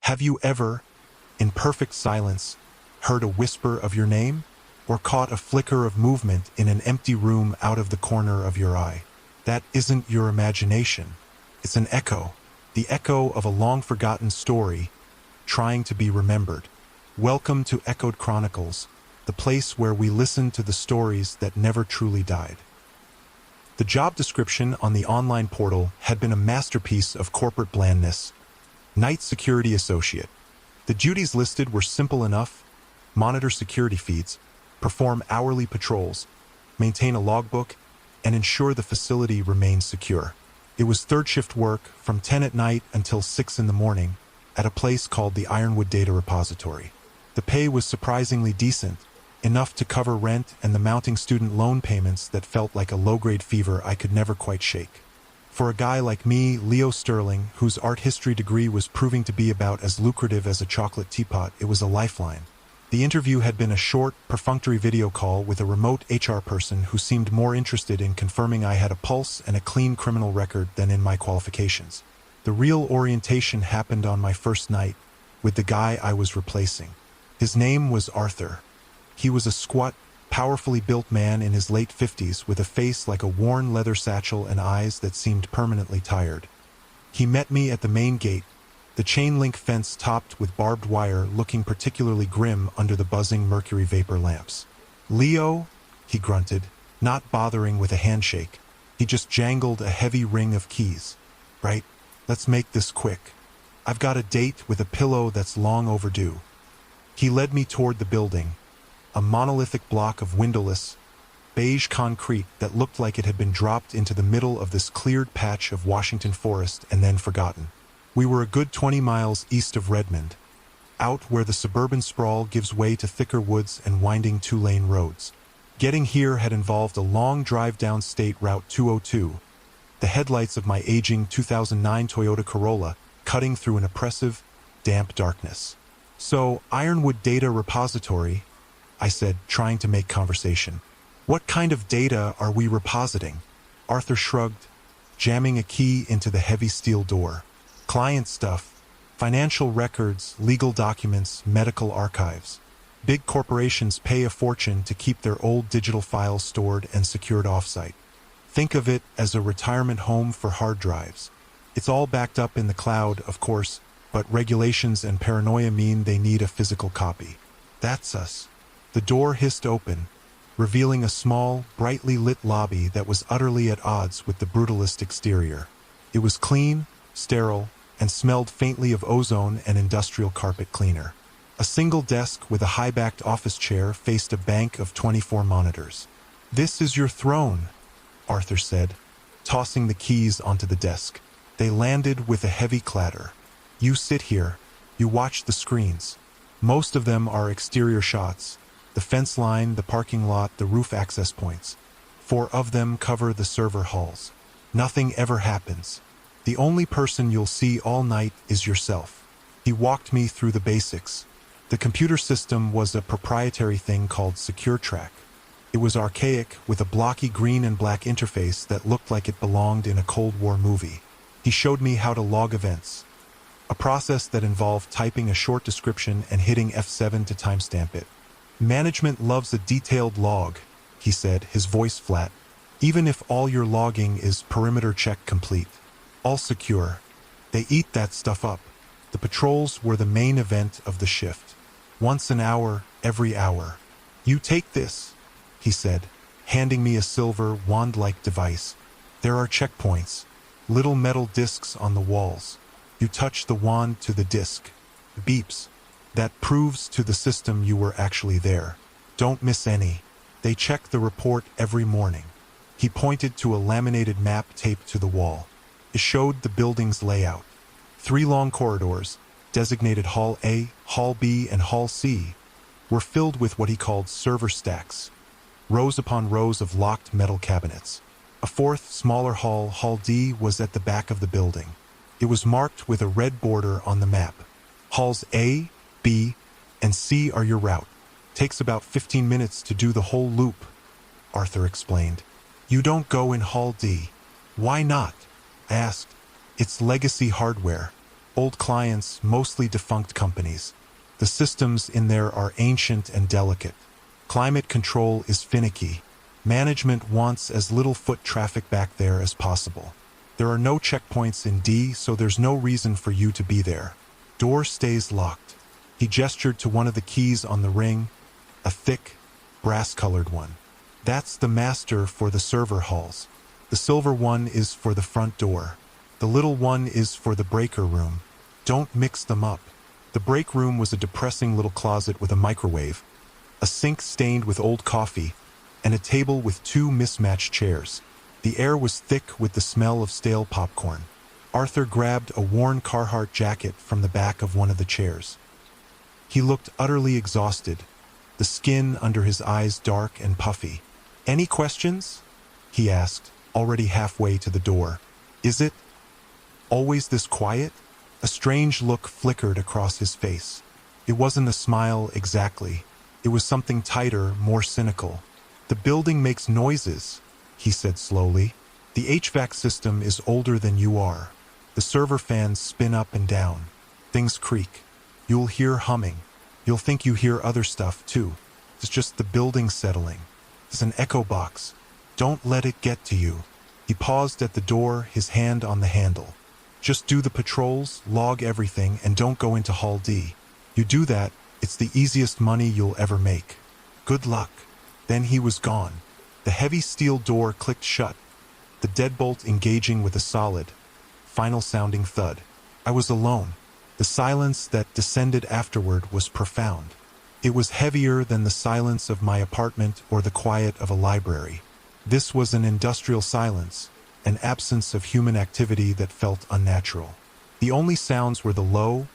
Have you ever, in perfect silence, heard a whisper of your name? Or caught a flicker of movement in an empty room out of the corner of your eye? That isn't your imagination. It's an echo, the echo of a long-forgotten story, trying to be remembered. Welcome to Echoed Chronicles, the place where we listen to the stories that never truly died. The job description on the online portal had been a masterpiece of corporate blandness. Night Security Associate. The duties listed were simple enough: monitor security feeds, perform hourly patrols, maintain a logbook, and ensure the facility remains secure. It was third shift work from 10 at night until 6 in the morning at a place called the Ironwood Data Repository. The pay was surprisingly decent, enough to cover rent and the mounting student loan payments that felt like a low-grade fever I could never quite shake. For a guy like me, Leo Sterling, whose art history degree was proving to be about as lucrative as a chocolate teapot, it was a lifeline. The interview had been a short, perfunctory video call with a remote HR person who seemed more interested in confirming I had a pulse and a clean criminal record than in my qualifications. The real orientation happened on my first night, with the guy I was replacing. His name was Arthur. He was a squat, powerfully built man in his late 50s with a face like a worn leather satchel and eyes that seemed permanently tired. He met me at the main gate, the chain-link fence topped with barbed wire looking particularly grim under the buzzing mercury vapor lamps. "Leo," he grunted, not bothering with a handshake. He just jangled a heavy ring of keys. "Right, let's make this quick. I've got a date with a pillow that's long overdue." He led me toward the building, a monolithic block of windowless, beige concrete that looked like it had been dropped into the middle of this cleared patch of Washington forest and then forgotten. We were a good 20 miles east of Redmond, out where the suburban sprawl gives way to thicker woods and winding two-lane roads. Getting here had involved a long drive down State Route 202, the headlights of my aging 2009 Toyota Corolla cutting through an oppressive, damp darkness. "So, Ironwood Data Repository," I said, trying to make conversation. "What kind of data are we repositing?" Arthur shrugged, jamming a key into the heavy steel door. "Client stuff. Financial records, legal documents, medical archives. Big corporations pay a fortune to keep their old digital files stored and secured off-site. Think of it as a retirement home for hard drives. It's all backed up in the cloud, of course, but regulations and paranoia mean they need a physical copy. That's us." The door hissed open, revealing a small, brightly lit lobby that was utterly at odds with the brutalist exterior. It was clean, sterile, and smelled faintly of ozone and industrial carpet cleaner. A single desk with a high-backed office chair faced a bank of 24 monitors. "This is your throne," Arthur said, tossing the keys onto the desk. They landed with a heavy clatter. "You sit here, you watch the screens. Most of them are exterior shots. The fence line, the parking lot, the roof access points. 4 of them cover the server halls. Nothing ever happens. The only person you'll see all night is yourself." He walked me through the basics. The computer system was a proprietary thing called SecureTrack. It was archaic, with a blocky green and black interface that looked like it belonged in a Cold War movie. He showed me how to log events, a process that involved typing a short description and hitting F7 to timestamp it. "Management loves a detailed log," he said, his voice flat, "even if all your logging is perimeter check complete. All secure. They eat that stuff up." The patrols were the main event of the shift. Once an hour, every hour. "You take this," he said, handing me a silver, wand-like device. "There are checkpoints, little metal discs on the walls. You touch the wand to the disc. Beeps. That proves to the system you were actually there. Don't miss any. They check the report every morning." He pointed to a laminated map taped to the wall. It showed the building's layout. 3 long corridors, designated Hall A, Hall B, and Hall C, were filled with what he called server stacks, rows upon rows of locked metal cabinets. A 4th, smaller hall, Hall D, was at the back of the building. It was marked with a red border on the map. Halls A, B, and C are your route. Takes about 15 minutes to do the whole loop, Arthur explained. "You don't go in Hall D." "Why not?" I asked. "It's legacy hardware. Old clients, mostly defunct companies. The systems in there are ancient and delicate. Climate control is finicky. Management wants as little foot traffic back there as possible. There are no checkpoints in D, so there's no reason for you to be there. Door stays locked. He gestured to one of the keys on the ring, a thick, brass-colored one. That's the master for the server halls. The silver one is for the front door. The little one is for the breaker room. Don't mix them up. The break room was a depressing little closet with a microwave, a sink stained with old coffee, and a table with two mismatched chairs. The air was thick with the smell of stale popcorn. Arthur grabbed a worn Carhartt jacket from the back of one of the chairs. He looked utterly exhausted, the skin under his eyes dark and puffy. "Any questions?" he asked, already halfway to the door. "Is it always this quiet?" A strange look flickered across his face. It wasn't a smile exactly. It was something tighter, more cynical. "The building makes noises," he said slowly. "The HVAC system is older than you are. The server fans spin up and down. Things creak. You'll hear humming. You'll think you hear other stuff, too. It's just the building settling. It's an echo box. Don't let it get to you." He paused at the door, his hand on the handle. "Just do the patrols, log everything, and don't go into Hall D. You do that, it's the easiest money you'll ever make. Good luck." Then he was gone. The heavy steel door clicked shut, the deadbolt engaging with a solid, final-sounding thud. I was alone. The silence that descended afterward was profound. It was heavier than the silence of my apartment or the quiet of a library. This was an industrial silence, an absence of human activity that felt unnatural. The only sounds were the low,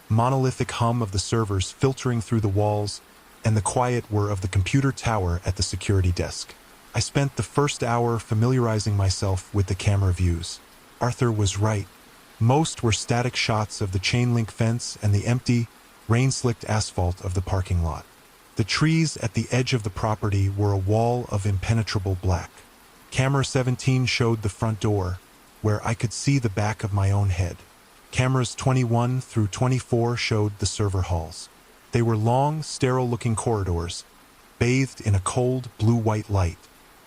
monolithic hum of the servers filtering through the walls, and the quiet whir of the computer tower at the security desk. I spent the first hour familiarizing myself with the camera views. Arthur was right. Most were static shots of the chain-link fence and the empty, rain-slicked asphalt of the parking lot. The trees at the edge of the property were a wall of impenetrable black. Camera 17 showed the front door, where I could see the back of my own head. Cameras 21 through 24 showed the server halls. They were long, sterile-looking corridors, bathed in a cold, blue-white light.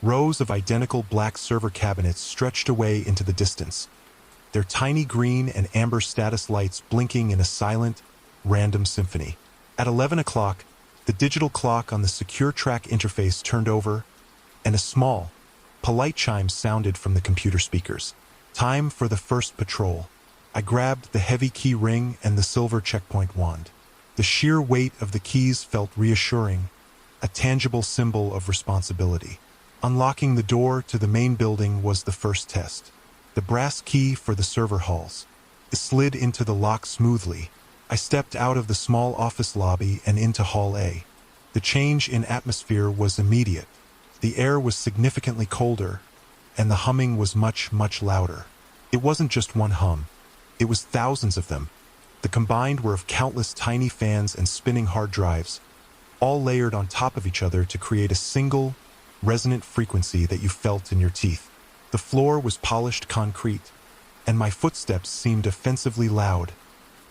Rows of identical black server cabinets stretched away into the distance, their tiny green and amber status lights blinking in a silent, random symphony. At 11 o'clock, the digital clock on the secure track interface turned over, and a small, polite chime sounded from the computer speakers. Time for the first patrol. I grabbed the heavy key ring and the silver checkpoint wand. The sheer weight of the keys felt reassuring, a tangible symbol of responsibility. Unlocking the door to the main building was the first test. The brass key for the server halls. It slid into the lock smoothly. I stepped out of the small office lobby and into Hall A. The change in atmosphere was immediate. The air was significantly colder, and the humming was much, much louder. It wasn't just one hum. It was thousands of them. The combined were of countless tiny fans and spinning hard drives, all layered on top of each other to create a single, resonant frequency that you felt in your teeth. The floor was polished concrete, and my footsteps seemed offensively loud,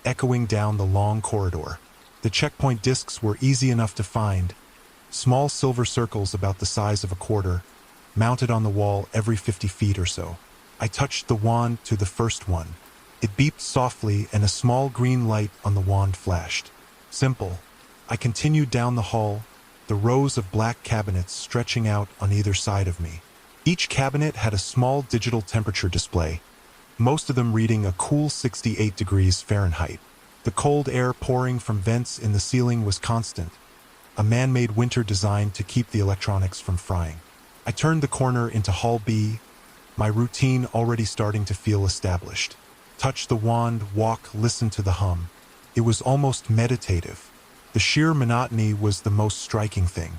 echoing down the long corridor. The checkpoint discs were easy enough to find, small silver circles about the size of a quarter, mounted on the wall every 50 feet or so. I touched the wand to the first one. It beeped softly and a small green light on the wand flashed. Simple. I continued down the hall, the rows of black cabinets stretching out on either side of me. Each cabinet had a small digital temperature display, most of them reading a cool 68 degrees Fahrenheit. The cold air pouring from vents in the ceiling was constant, a man-made winter designed to keep the electronics from frying. I turned the corner into Hall B, my routine already starting to feel established. Touch the wand, walk, listen to the hum. It was almost meditative. The sheer monotony was the most striking thing.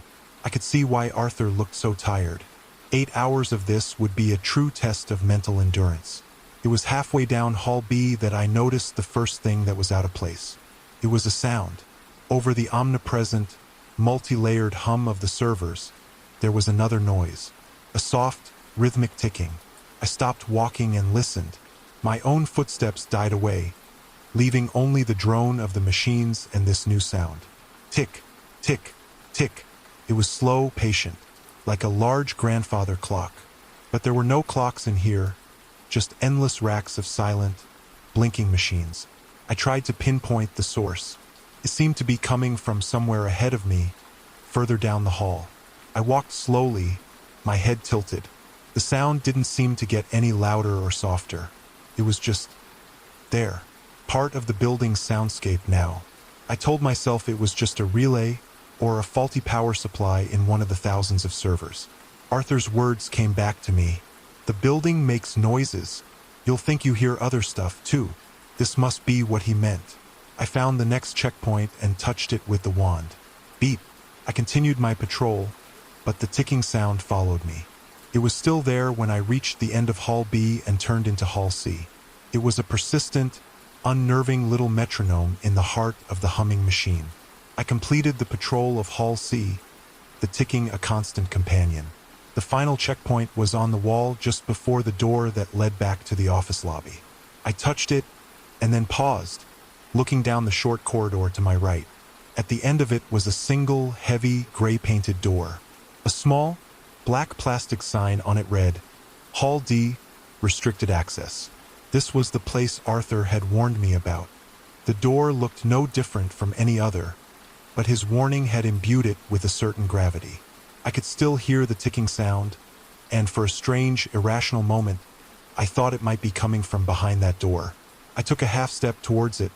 I could see why Arthur looked so tired. 8 hours of this would be a true test of mental endurance. It was halfway down Hall B that I noticed the first thing that was out of place. It was a sound. Over the omnipresent, multi-layered hum of the servers, there was another noise. A soft, rhythmic ticking. I stopped walking and listened. My own footsteps died away, leaving only the drone of the machines and this new sound. Tick, tick, tick. It was slow, patient, like a large grandfather clock. But there were no clocks in here, just endless racks of silent, blinking machines. I tried to pinpoint the source. It seemed to be coming from somewhere ahead of me, further down the hall. I walked slowly, my head tilted. The sound didn't seem to get any louder or softer. It was just there, part of the building's soundscape now. I told myself it was just a relay or a faulty power supply in one of the thousands of servers. Arthur's words came back to me. The building makes noises. You'll think you hear other stuff, too. This must be what he meant. I found the next checkpoint and touched it with the wand. Beep. I continued my patrol, but the ticking sound followed me. It was still there when I reached the end of Hall B and turned into Hall C. It was a persistent, unnerving little metronome in the heart of the humming machine. I completed the patrol of Hall C, the ticking a constant companion. The final checkpoint was on the wall just before the door that led back to the office lobby. I touched it and then paused, looking down the short corridor to my right. At the end of it was a single, heavy, gray-painted door. A small, black plastic sign on it read, Hall D, Restricted Access. This was the place Arthur had warned me about. The door looked no different from any other, but his warning had imbued it with a certain gravity. I could still hear the ticking sound, and for a strange, irrational moment, I thought it might be coming from behind that door. I took a half step towards it,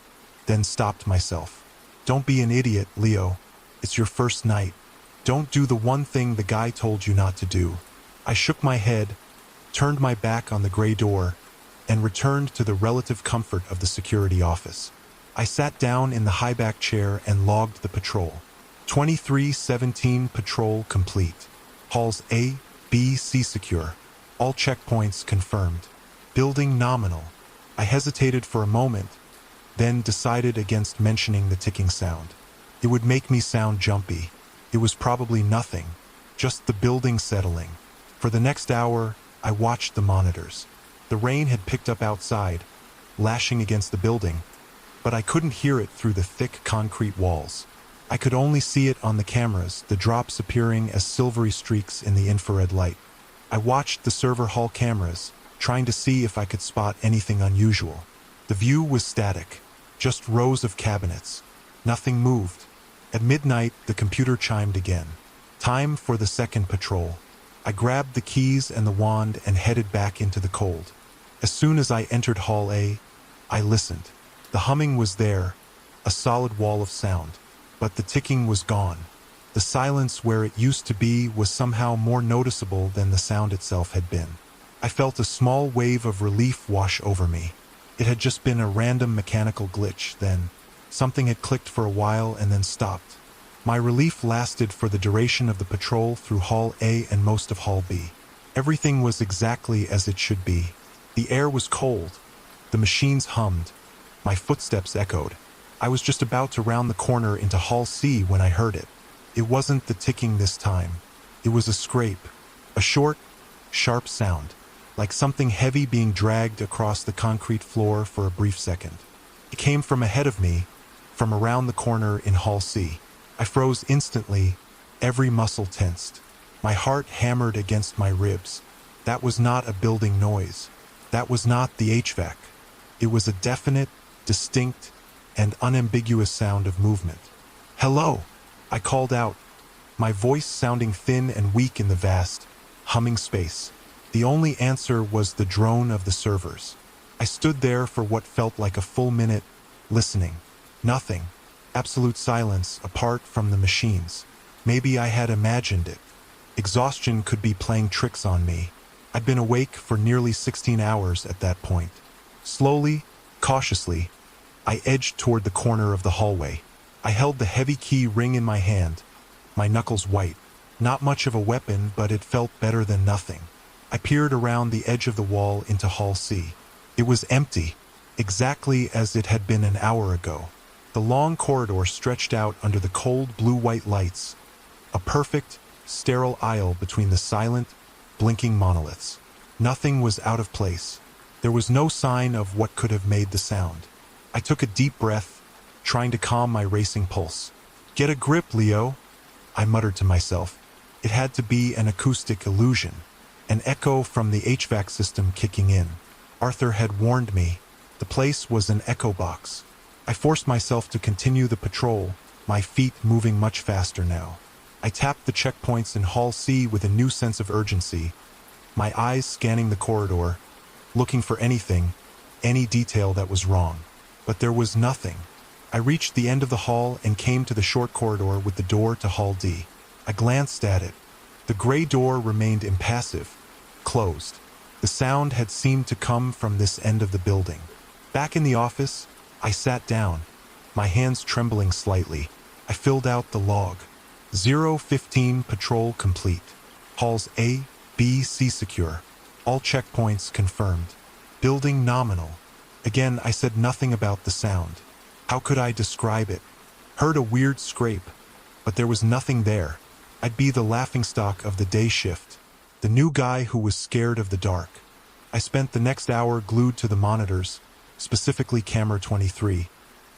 then stopped myself. Don't be an idiot, Leo. It's your first night. Don't do the one thing the guy told you not to do. I shook my head, turned my back on the gray door, and returned to the relative comfort of the security office. I sat down in the high-back chair and logged the patrol. 2317 patrol complete. Halls A, B, C secure. All checkpoints confirmed. Building nominal. I hesitated for a moment, then decided against mentioning the ticking sound. It would make me sound jumpy. It was probably nothing, just the building settling. For the next hour, I watched the monitors. The rain had picked up outside, lashing against the building, but I couldn't hear it through the thick concrete walls. I could only see it on the cameras, the drops appearing as silvery streaks in the infrared light. I watched the server hall cameras, trying to see if I could spot anything unusual. The view was static, just rows of cabinets. Nothing moved. At midnight, the computer chimed again. Time for the second patrol. I grabbed the keys and the wand and headed back into the cold. As soon as I entered Hall A, I listened. The humming was there, a solid wall of sound. But the ticking was gone. The silence where it used to be was somehow more noticeable than the sound itself had been. I felt a small wave of relief wash over me. It had just been a random mechanical glitch, then something had clicked for a while and then stopped. My relief lasted for the duration of the patrol through Hall A and most of Hall B. Everything was exactly as it should be. The air was cold. The machines hummed. My footsteps echoed. I was just about to round the corner into Hall C when I heard it. It wasn't the ticking this time. It was a scrape, a short, sharp sound, like something heavy being dragged across the concrete floor for a brief second. It came from ahead of me, from around the corner in Hall C. I froze instantly, every muscle tensed. My heart hammered against my ribs. That was not a building noise. That was not the HVAC. It was a definite, distinct, and unambiguous sound of movement. Hello, I called out, my voice sounding thin and weak in the vast, humming space. The only answer was the drone of the servers. I stood there for what felt like a full minute, listening. Nothing. Absolute silence apart from the machines. Maybe I had imagined it. Exhaustion could be playing tricks on me. I'd been awake for nearly 16 hours at that point. Slowly, cautiously, I edged toward the corner of the hallway. I held the heavy key ring in my hand, my knuckles white. Not much of a weapon, but it felt better than nothing. I peered around the edge of the wall into Hall C. It was empty, exactly as it had been an hour ago. The long corridor stretched out under the cold blue-white lights, a perfect, sterile aisle between the silent, blinking monoliths. Nothing was out of place. There was no sign of what could have made the sound. I took a deep breath, trying to calm my racing pulse. "Get a grip, Leo," I muttered to myself. It had to be an acoustic illusion, an echo from the HVAC system kicking in. Arthur had warned me. The place was an echo box. I forced myself to continue the patrol, my feet moving much faster now. I tapped the checkpoints in Hall C with a new sense of urgency, my eyes scanning the corridor, looking for anything, any detail that was wrong. But there was nothing. I reached the end of the hall and came to the short corridor with the door to Hall D. I glanced at it. The gray door remained impassive, closed. The sound had seemed to come from this end of the building. Back in the office, I sat down, my hands trembling slightly. I filled out the log. 015 patrol complete. Halls A, B, C secure. All checkpoints confirmed. Building nominal. Again, I said nothing about the sound. How could I describe it? Heard a weird scrape, but there was nothing there. I'd be the laughingstock of the day shift, the new guy who was scared of the dark. I spent the next hour glued to the monitors, specifically camera 23,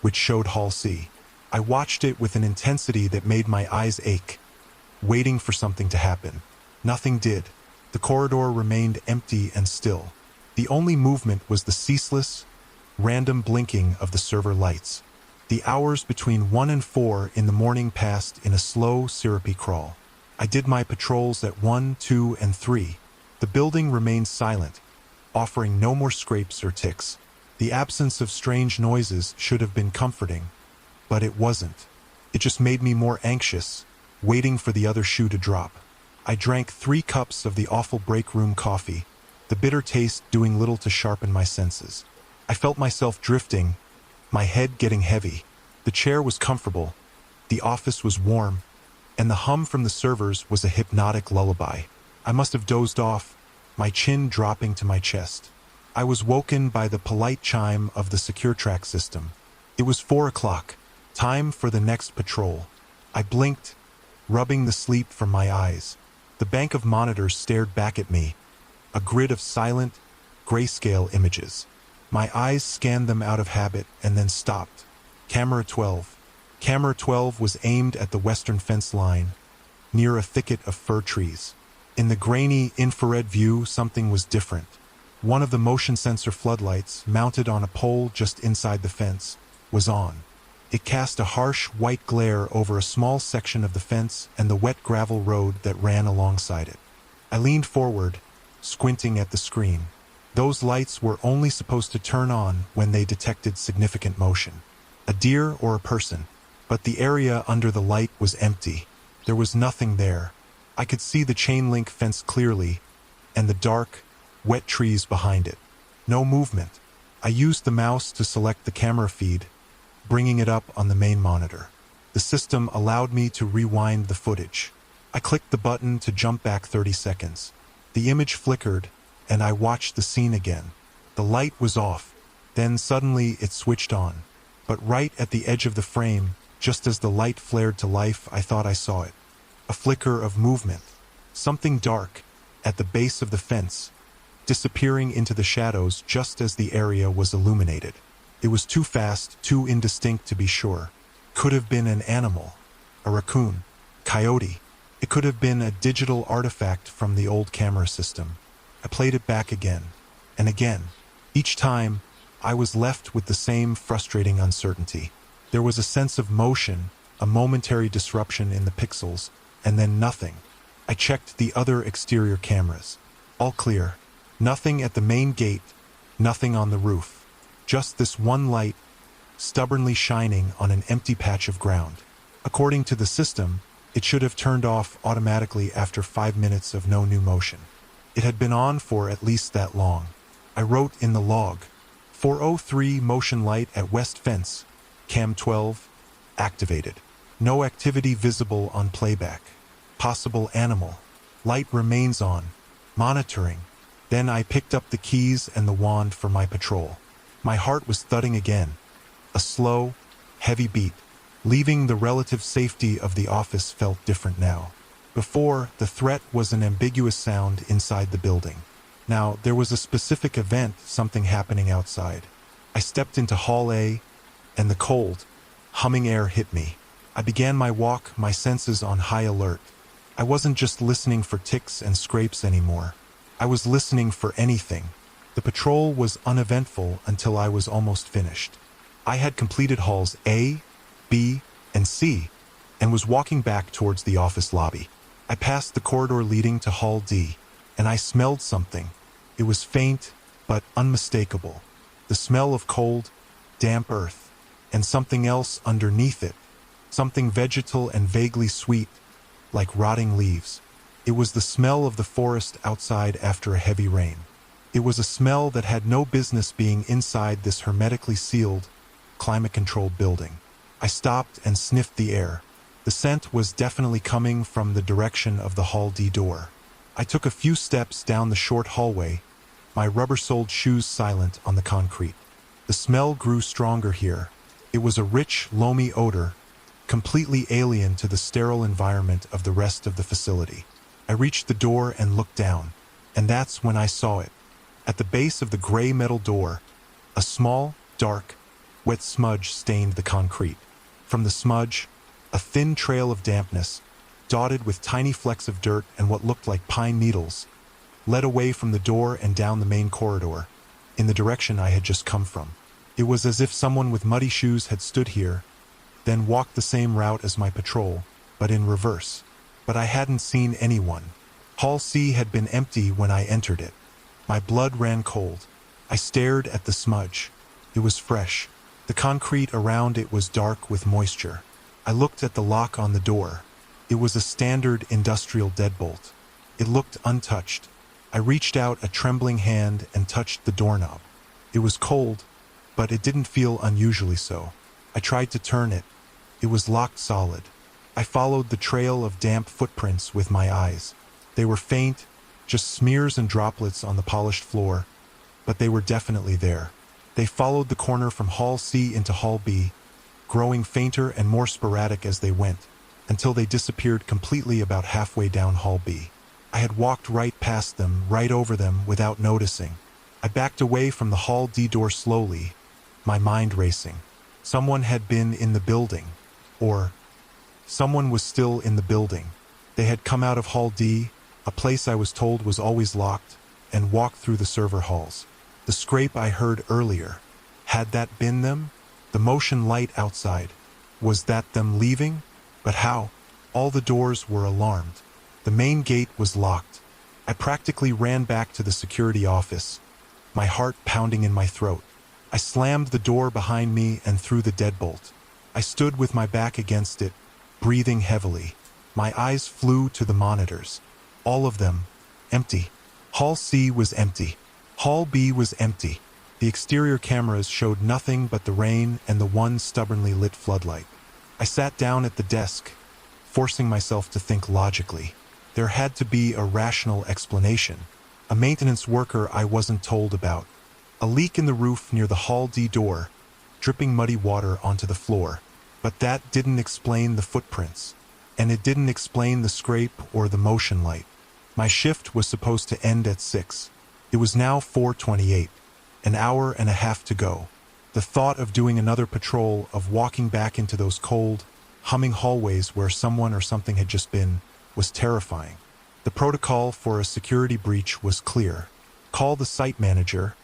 which showed Hall C. I watched it with an intensity that made my eyes ache, waiting for something to happen. Nothing did. The corridor remained empty and still. The only movement was the ceaseless, random blinking of the server lights. The hours between 1 and 4 in the morning passed in a slow, syrupy crawl. I did my patrols at 1, 2, and 3. The building remained silent, offering no more scrapes or ticks. The absence of strange noises should have been comforting, but it wasn't. It just made me more anxious, waiting for the other shoe to drop. I drank 3 cups of the awful break room coffee, the bitter taste doing little to sharpen my senses. I felt myself drifting, my head getting heavy. The chair was comfortable, the office was warm, and the hum from the servers was a hypnotic lullaby. I must have dozed off, my chin dropping to my chest. I was woken by the polite chime of the secure track system. It was 4 o'clock, time for the next patrol. I blinked, rubbing the sleep from my eyes. The bank of monitors stared back at me, a grid of silent, grayscale images. My eyes scanned them out of habit and then stopped. Camera 12. Camera 12 was aimed at the western fence line, near a thicket of fir trees. In the grainy infrared view, something was different. One of the motion sensor floodlights, mounted on a pole just inside the fence, was on. It cast a harsh, white glare over a small section of the fence and the wet gravel road that ran alongside it. I leaned forward, squinting at the screen. Those lights were only supposed to turn on when they detected significant motion. A deer or a person. But the area under the light was empty. There was nothing there. I could see the chain link fence clearly, and the dark, wet trees behind it. No movement. I used the mouse to select the camera feed, bringing it up on the main monitor. The system allowed me to rewind the footage. I clicked the button to jump back 30 seconds. The image flickered, and I watched the scene again. The light was off. Then suddenly it switched on. But right at the edge of the frame, just as the light flared to life, I thought I saw it. A flicker of movement. Something dark, at the base of the fence, disappearing into the shadows just as the area was illuminated. It was too fast, too indistinct to be sure. Could have been an animal. A raccoon. Coyote. It could have been a digital artifact from the old camera system. I played it back again, and again. Each time, I was left with the same frustrating uncertainty. There was a sense of motion, a momentary disruption in the pixels, and then nothing. I checked the other exterior cameras. All clear. Nothing at the main gate, nothing on the roof. Just this one light, stubbornly shining on an empty patch of ground. According to the system, it should have turned off automatically after 5 minutes of no new motion. It had been on for at least that long. I wrote in the log, 403 motion light at west fence, cam 12, activated. No activity visible on playback. Possible animal. Light remains on. Monitoring. Then I picked up the keys and the wand for my patrol. My heart was thudding again. A slow, heavy beat. Leaving the relative safety of the office felt different now. Before, the threat was an ambiguous sound inside the building. Now, there was a specific event, something happening outside. I stepped into Hall A, and the cold, humming air hit me. I began my walk, my senses on high alert. I wasn't just listening for ticks and scrapes anymore. I was listening for anything. The patrol was uneventful until I was almost finished. I had completed halls A, B, and C, and was walking back towards the office lobby. I passed the corridor leading to Hall D, and I smelled something. It was faint, but unmistakable. The smell of cold, damp earth, and something else underneath it. Something vegetal and vaguely sweet, like rotting leaves. It was the smell of the forest outside after a heavy rain. It was a smell that had no business being inside this hermetically sealed, climate-controlled building. I stopped and sniffed the air. The scent was definitely coming from the direction of the Hall D door. I took a few steps down the short hallway, my rubber-soled shoes silent on the concrete. The smell grew stronger here. It was a rich, loamy odor, completely alien to the sterile environment of the rest of the facility. I reached the door and looked down, and that's when I saw it. At the base of the gray metal door, a small, dark, wet smudge stained the concrete. From the smudge, a thin trail of dampness, dotted with tiny flecks of dirt and what looked like pine needles, led away from the door and down the main corridor, in the direction I had just come from. It was as if someone with muddy shoes had stood here, then walked the same route as my patrol, but in reverse. But I hadn't seen anyone. Hall C had been empty when I entered it. My blood ran cold. I stared at the smudge. It was fresh. The concrete around it was dark with moisture. I looked at the lock on the door. It was a standard industrial deadbolt. It looked untouched. I reached out a trembling hand and touched the doorknob. It was cold, but it didn't feel unusually so. I tried to turn it. It was locked solid. I followed the trail of damp footprints with my eyes. They were faint, just smears and droplets on the polished floor, but they were definitely there. They followed the corner from Hall C into Hall B, growing fainter and more sporadic as they went, until they disappeared completely about halfway down Hall B. I had walked right past them, right over them, without noticing. I backed away from the Hall D door slowly, my mind racing. Someone had been in the building, or someone was still in the building. They had come out of Hall D, a place I was told was always locked, and walked through the server halls. The scrape I heard earlier, had that been them? The motion light outside, was that them leaving? But how? All the doors were alarmed. The main gate was locked. I practically ran back to the security office, my heart pounding in my throat. I slammed the door behind me and threw the deadbolt. I stood with my back against it, breathing heavily. My eyes flew to the monitors. All of them, empty. Hall C was empty. Hall B was empty. The exterior cameras showed nothing but the rain and the one stubbornly lit floodlight. I sat down at the desk, forcing myself to think logically. There had to be a rational explanation. A maintenance worker I wasn't told about. A leak in the roof near the Hall D door, dripping muddy water onto the floor. But that didn't explain the footprints. And it didn't explain the scrape or the motion light. My shift was supposed to end at 6. It was now 4:28, an hour and a half to go. The thought of doing another patrol, of walking back into those cold, humming hallways where someone or something had just been, was terrifying. The protocol for a security breach was clear. Call the site manager,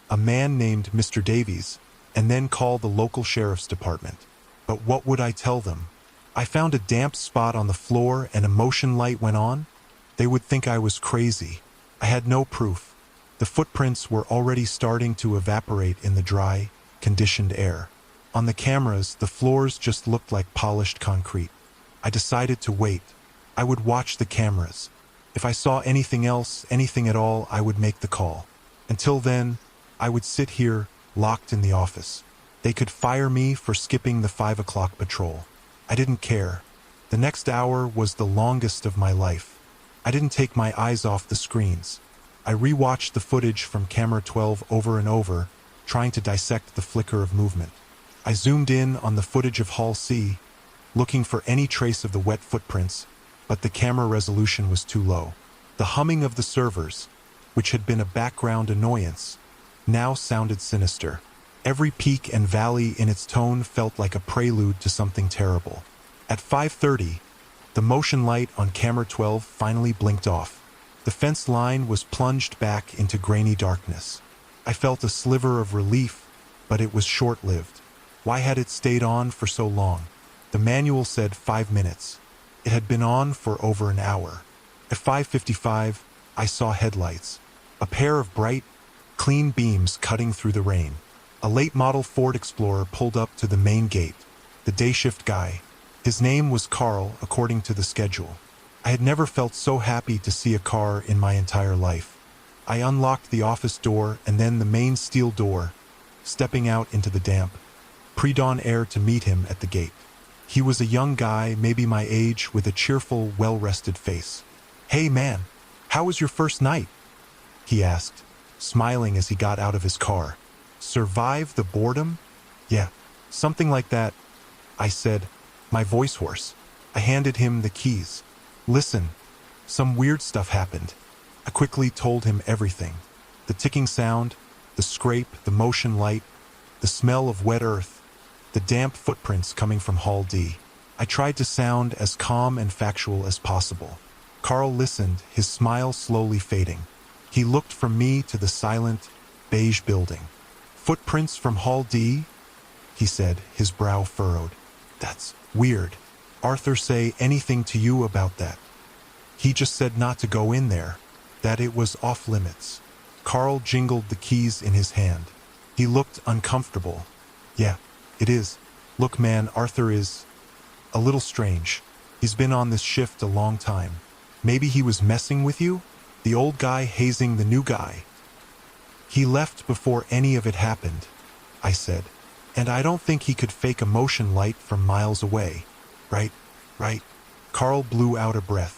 a man named Mr. Davies, and then call the local sheriff's department. But what would I tell them? I found a damp spot on the floor and a motion light went on? They would think I was crazy. I had no proof. The footprints were already starting to evaporate in the dry, conditioned air. On the cameras, the floors just looked like polished concrete. I decided to wait. I would watch the cameras. If I saw anything else, anything at all, I would make the call. Until then, I would sit here, locked in the office. They could fire me for skipping the 5 o'clock patrol. I didn't care. The next hour was the longest of my life. I didn't take my eyes off the screens. I rewatched the footage from camera 12 over and over, trying to dissect the flicker of movement. I zoomed in on the footage of Hall C, looking for any trace of the wet footprints, but the camera resolution was too low. The humming of the servers, which had been a background annoyance, now sounded sinister. Every peak and valley in its tone felt like a prelude to something terrible. At 5:30, the motion light on camera 12 finally blinked off. The fence line was plunged back into grainy darkness. I felt a sliver of relief, but it was short-lived. Why had it stayed on for so long? The manual said 5 minutes. It had been on for over an hour. At 5:55, I saw headlights. A pair of bright, clean beams cutting through the rain. A late-model Ford Explorer pulled up to the main gate. The day-shift guy. His name was Carl, according to the schedule. I had never felt so happy to see a car in my entire life. I unlocked the office door and then the main steel door, stepping out into the damp, pre-dawn air to meet him at the gate. He was a young guy, maybe my age, with a cheerful, well-rested face. "Hey man, how was your first night?" he asked, smiling as he got out of his car. "Survive the boredom?" "Yeah, something like that," I said, my voice hoarse. I handed him the keys. "Listen, some weird stuff happened." I quickly told him everything. The ticking sound, the scrape, the motion light, the smell of wet earth, the damp footprints coming from Hall D. I tried to sound as calm and factual as possible. Carl listened, his smile slowly fading. He looked from me to the silent, beige building. "Footprints from Hall D?" he said, his brow furrowed. "That's weird. Arthur say anything to you about that?" "He just said not to go in there, that it was off limits." Carl jingled the keys in his hand. He looked uncomfortable. "Yeah, it is. Look man, Arthur is a little strange. He's been on this shift a long time. Maybe he was messing with you? The old guy hazing the new guy." "He left before any of it happened," I said. "And I don't think he could fake a motion light from miles away." Right. Carl blew out a breath.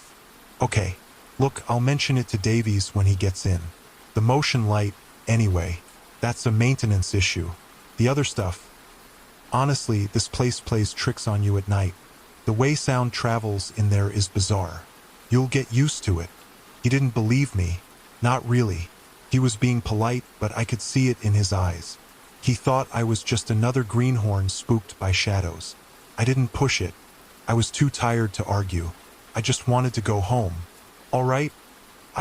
"Okay, look, I'll mention it to Davies when he gets in. The motion light, anyway, that's a maintenance issue. The other stuff, honestly, this place plays tricks on you at night. The way sound travels in there is bizarre. You'll get used to it." He didn't believe me. Not really. He was being polite, but I could see it in his eyes. He thought I was just another greenhorn spooked by shadows. I didn't push it. I was too tired to argue. I just wanted to go home. "All right,"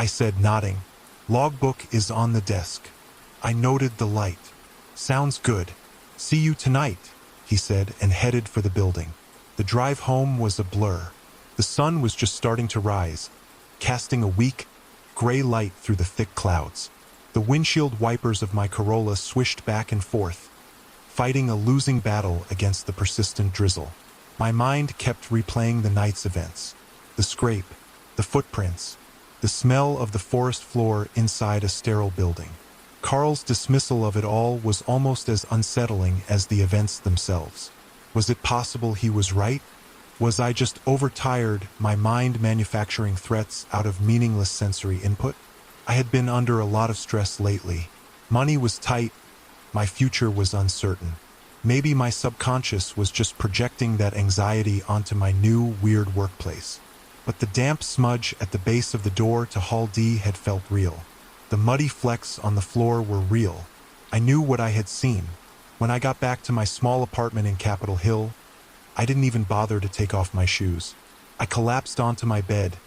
I said, nodding. "Logbook is on the desk." I noted the light. "Sounds good. See you tonight," he said, and headed for the building. The drive home was a blur. The sun was just starting to rise, casting a weak, gray light through the thick clouds. The windshield wipers of my Corolla swished back and forth, fighting a losing battle against the persistent drizzle. My mind kept replaying the night's events. The scrape, the footprints, the smell of the forest floor inside a sterile building. Carl's dismissal of it all was almost as unsettling as the events themselves. Was it possible he was right? Was I just overtired, my mind manufacturing threats out of meaningless sensory input? I had been under a lot of stress lately. Money was tight, my future was uncertain. Maybe my subconscious was just projecting that anxiety onto my new, weird workplace. But the damp smudge at the base of the door to Hall D had felt real. The muddy flecks on the floor were real. I knew what I had seen. When I got back to my small apartment in Capitol Hill, I didn't even bother to take off my shoes. I collapsed onto my bed,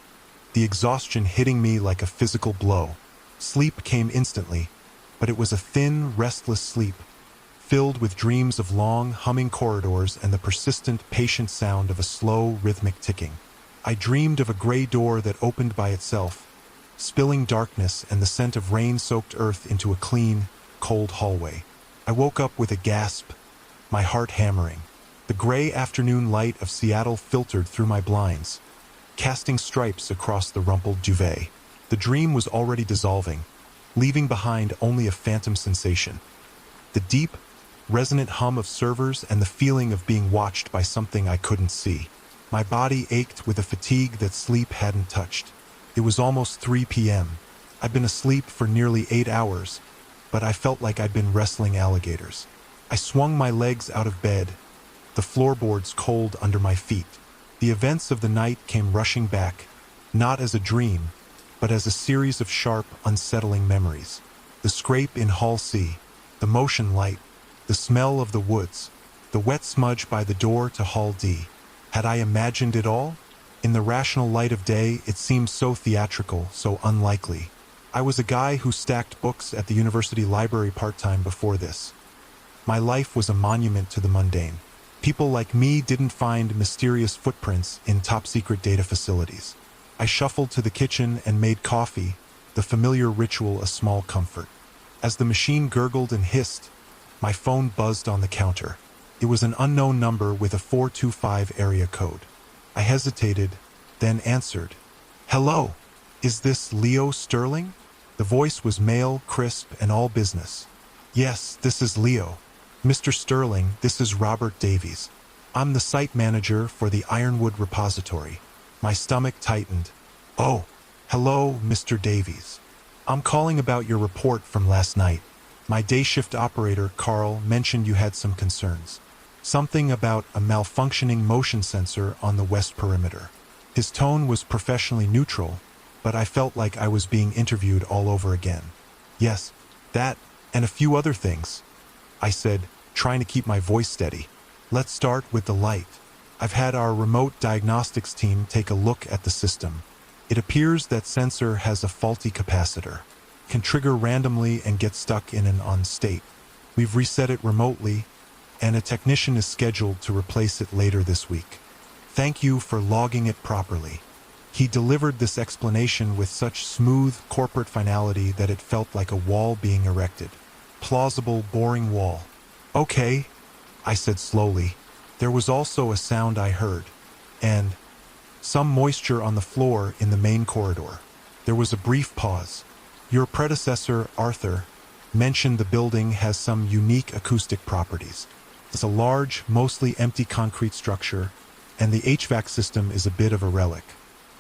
the exhaustion hitting me like a physical blow. Sleep came instantly, but it was a thin, restless sleep, filled with dreams of long, humming corridors and the persistent, patient sound of a slow, rhythmic ticking. I dreamed of a gray door that opened by itself, spilling darkness and the scent of rain-soaked earth into a clean, cold hallway. I woke up with a gasp, my heart hammering. The gray afternoon light of Seattle filtered through my blinds, casting stripes across the rumpled duvet. The dream was already dissolving, leaving behind only a phantom sensation. The deep, resonant hum of servers and the feeling of being watched by something I couldn't see. My body ached with a fatigue that sleep hadn't touched. It was almost 3 p.m. I'd been asleep for nearly 8 hours, but I felt like I'd been wrestling alligators. I swung my legs out of bed, the floorboards cold under my feet. The events of the night came rushing back, not as a dream, but as a series of sharp, unsettling memories. The scrape in Hall C, the motion light, the smell of the woods, the wet smudge by the door to Hall D. Had I imagined it all? In the rational light of day, it seemed so theatrical, so unlikely. I was a guy who stacked books at the university library part-time before this. My life was a monument to the mundane. People like me didn't find mysterious footprints in top-secret data facilities. I shuffled to the kitchen and made coffee, the familiar ritual a small comfort. As the machine gurgled and hissed, my phone buzzed on the counter. It was an unknown number with a 425 area code. I hesitated, then answered. "Hello, is this Leo Sterling?" The voice was male, crisp, and all business. "Yes, this is Leo. Mr. Sterling, this is Robert Davies. I'm the site manager for the Ironwood Repository." My stomach tightened. "Oh, hello, Mr. Davies. I'm calling about your report from last night. My day shift operator, Carl, mentioned you had some concerns. Something about a malfunctioning motion sensor on the west perimeter." His tone was professionally neutral, but I felt like I was being interviewed all over again. "Yes, that, and a few other things," I said, trying to keep my voice steady. "Let's start with the light. I've had our remote diagnostics team take a look at the system. It appears that sensor has a faulty capacitor. Can trigger randomly and get stuck in an on state. We've reset it remotely, and a technician is scheduled to replace it later this week. Thank you for logging it properly." He delivered this explanation with such smooth corporate finality that it felt like a wall being erected. Plausible, boring wall. "Okay," I said slowly. There was also a sound I heard, and some moisture on the floor in the main corridor. There was a brief pause. "Your predecessor, Arthur, mentioned the building has some unique acoustic properties. It's a large, mostly empty concrete structure, and the HVAC system is a bit of a relic.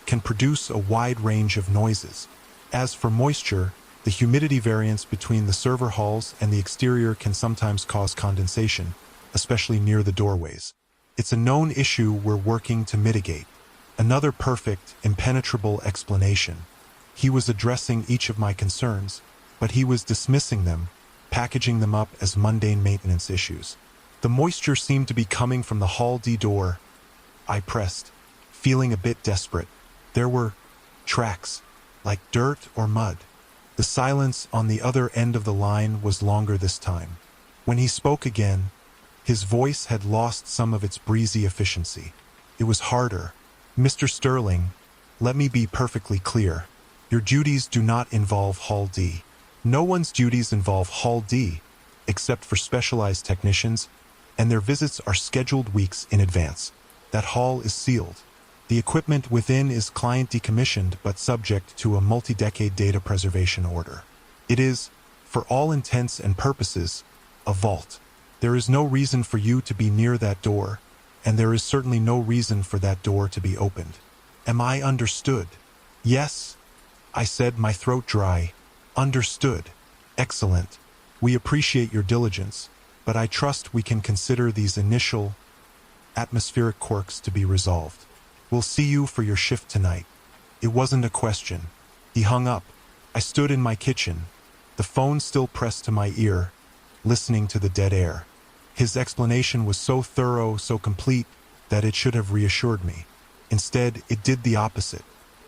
Can produce a wide range of noises. As for moisture, the humidity variance between the server halls and the exterior can sometimes cause condensation, especially near the doorways. It's a known issue we're working to mitigate." Another perfect, impenetrable explanation. He was addressing each of my concerns, but he was dismissing them, packaging them up as mundane maintenance issues. The moisture seemed to be coming from the Hall D door. I pressed, feeling a bit desperate. There were tracks, like dirt or mud. The silence on the other end of the line was longer this time. When he spoke again, his voice had lost some of its breezy efficiency. It was harder. "Mr. Sterling, let me be perfectly clear. Your duties do not involve Hall D. No one's duties involve Hall D, except for specialized technicians, and their visits are scheduled weeks in advance. That hall is sealed. The equipment within is client decommissioned but subject to a multi-decade data preservation order. It is, for all intents and purposes, a vault. There is no reason for you to be near that door, and there is certainly no reason for that door to be opened. Am I understood?" "Yes," I said, my throat dry. "Understood. Excellent. We appreciate your diligence, but I trust we can consider these initial atmospheric quirks to be resolved. We'll see you for your shift tonight." It wasn't a question. He hung up. I stood in my kitchen, the phone still pressed to my ear, listening to the dead air. His explanation was so thorough, so complete, that it should have reassured me. Instead, it did the opposite.